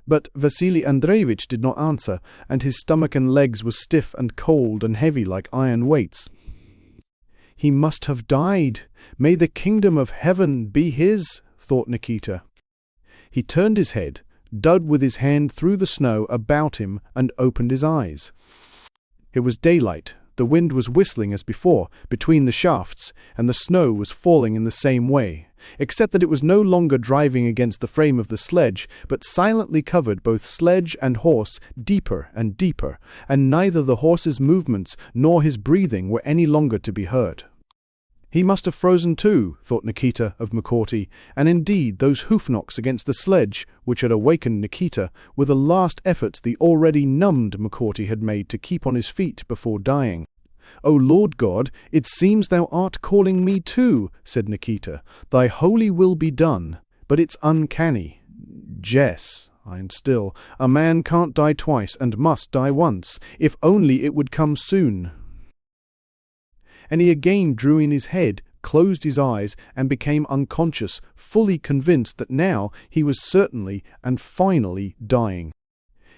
But Vasily Andreevich did not answer, and his stomach and legs were stiff and cold and heavy like iron weights. He must have died. May the kingdom of heaven be his, thought Nikita. He turned his head, dug with his hand through the snow about him, and opened his eyes. It was daylight. The wind was whistling as before, between the shafts, and the snow was falling in the same way, except that it was no longer driving against the frame of the sledge, but silently covered both sledge and horse deeper and deeper, and neither the horse's movements nor his breathing were any longer to be heard. He must have frozen too, thought Nikita of Mukhorty, and indeed those hoof knocks against the sledge, which had awakened Nikita, were the last efforts the already numbed Mukhorty had made to keep on his feet before dying. "O Lord God, it seems thou art calling me too," said Nikita. "Thy holy will be done, but it's uncanny. Jess, I'm still. A man can't die twice and must die once, if only it would come soon." And he again drew in his head, closed his eyes, and became unconscious, fully convinced that now he was certainly and finally dying.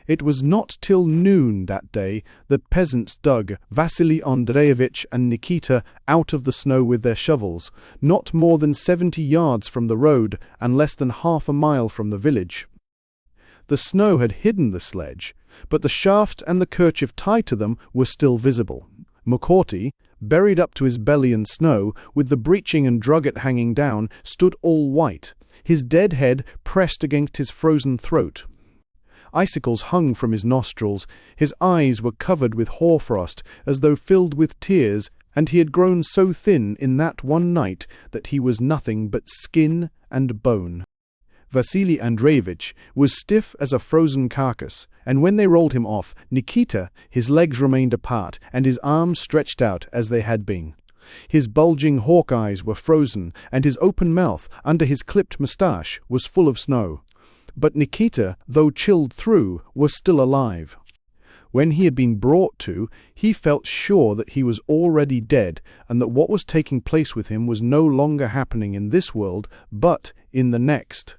It was not till noon that day that peasants dug Vasily Andreevich and Nikita out of the snow with their shovels, not more than 70 yards from the road and less than half a mile from the village. The snow had hidden the sledge, but the shaft and the kerchief tied to them were still visible. Mukhorty, buried up to his belly in snow, with the breeching and drugget hanging down, stood all white, his dead head pressed against his frozen throat. Icicles hung from his nostrils, his eyes were covered with hoarfrost, as though filled with tears, and he had grown so thin in that one night that he was nothing but skin and bone. Vasily Andreevich was stiff as a frozen carcass, and when they rolled him off, Nikita, his legs remained apart, and his arms stretched out as they had been. His bulging hawk eyes were frozen, and his open mouth, under his clipped moustache, was full of snow. But Nikita, though chilled through, was still alive. When he had been brought to, he felt sure that he was already dead, and that what was taking place with him was no longer happening in this world, but in the next.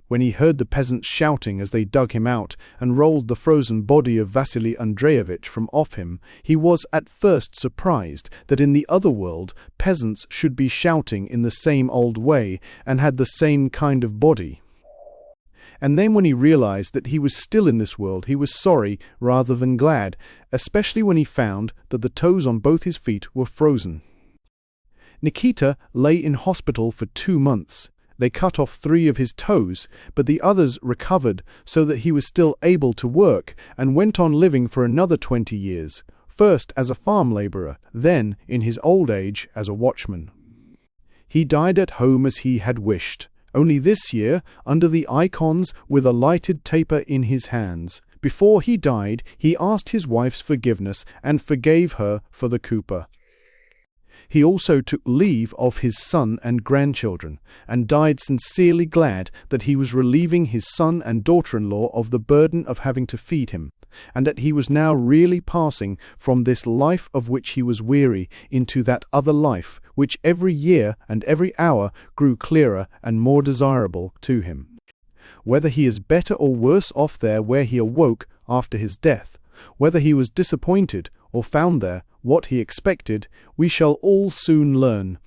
When he heard the peasants shouting as they dug him out and rolled the frozen body of Vasily Andreevich from off him, he was at first surprised that in the other world peasants should be shouting in the same old way and had the same kind of body. And then when he realized that he was still in this world, he was sorry rather than glad, especially when he found that the toes on both his feet were frozen. Nikita lay in hospital for 2 months. They cut off 3 of his toes, but the others recovered so that he was still able to work and went on living for another 20 years, first as a farm laborer, then, in his old age, as a watchman. He died at home as he had wished, only this year under the icons with a lighted taper in his hands. Before he died, he asked his wife's forgiveness and forgave her for the Cooper. He also took leave of his son and grandchildren, and died sincerely glad that he was relieving his son and daughter-in-law of the burden of having to feed him, and that he was now really passing from this life of which he was weary into that other life, which every year and every hour grew clearer and more desirable to him. Whether he is better or worse off there where he awoke after his death, whether he was disappointed or found there what he expected, we shall all soon learn.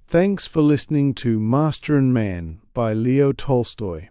Thanks for listening to Master and Man by Leo Tolstoy.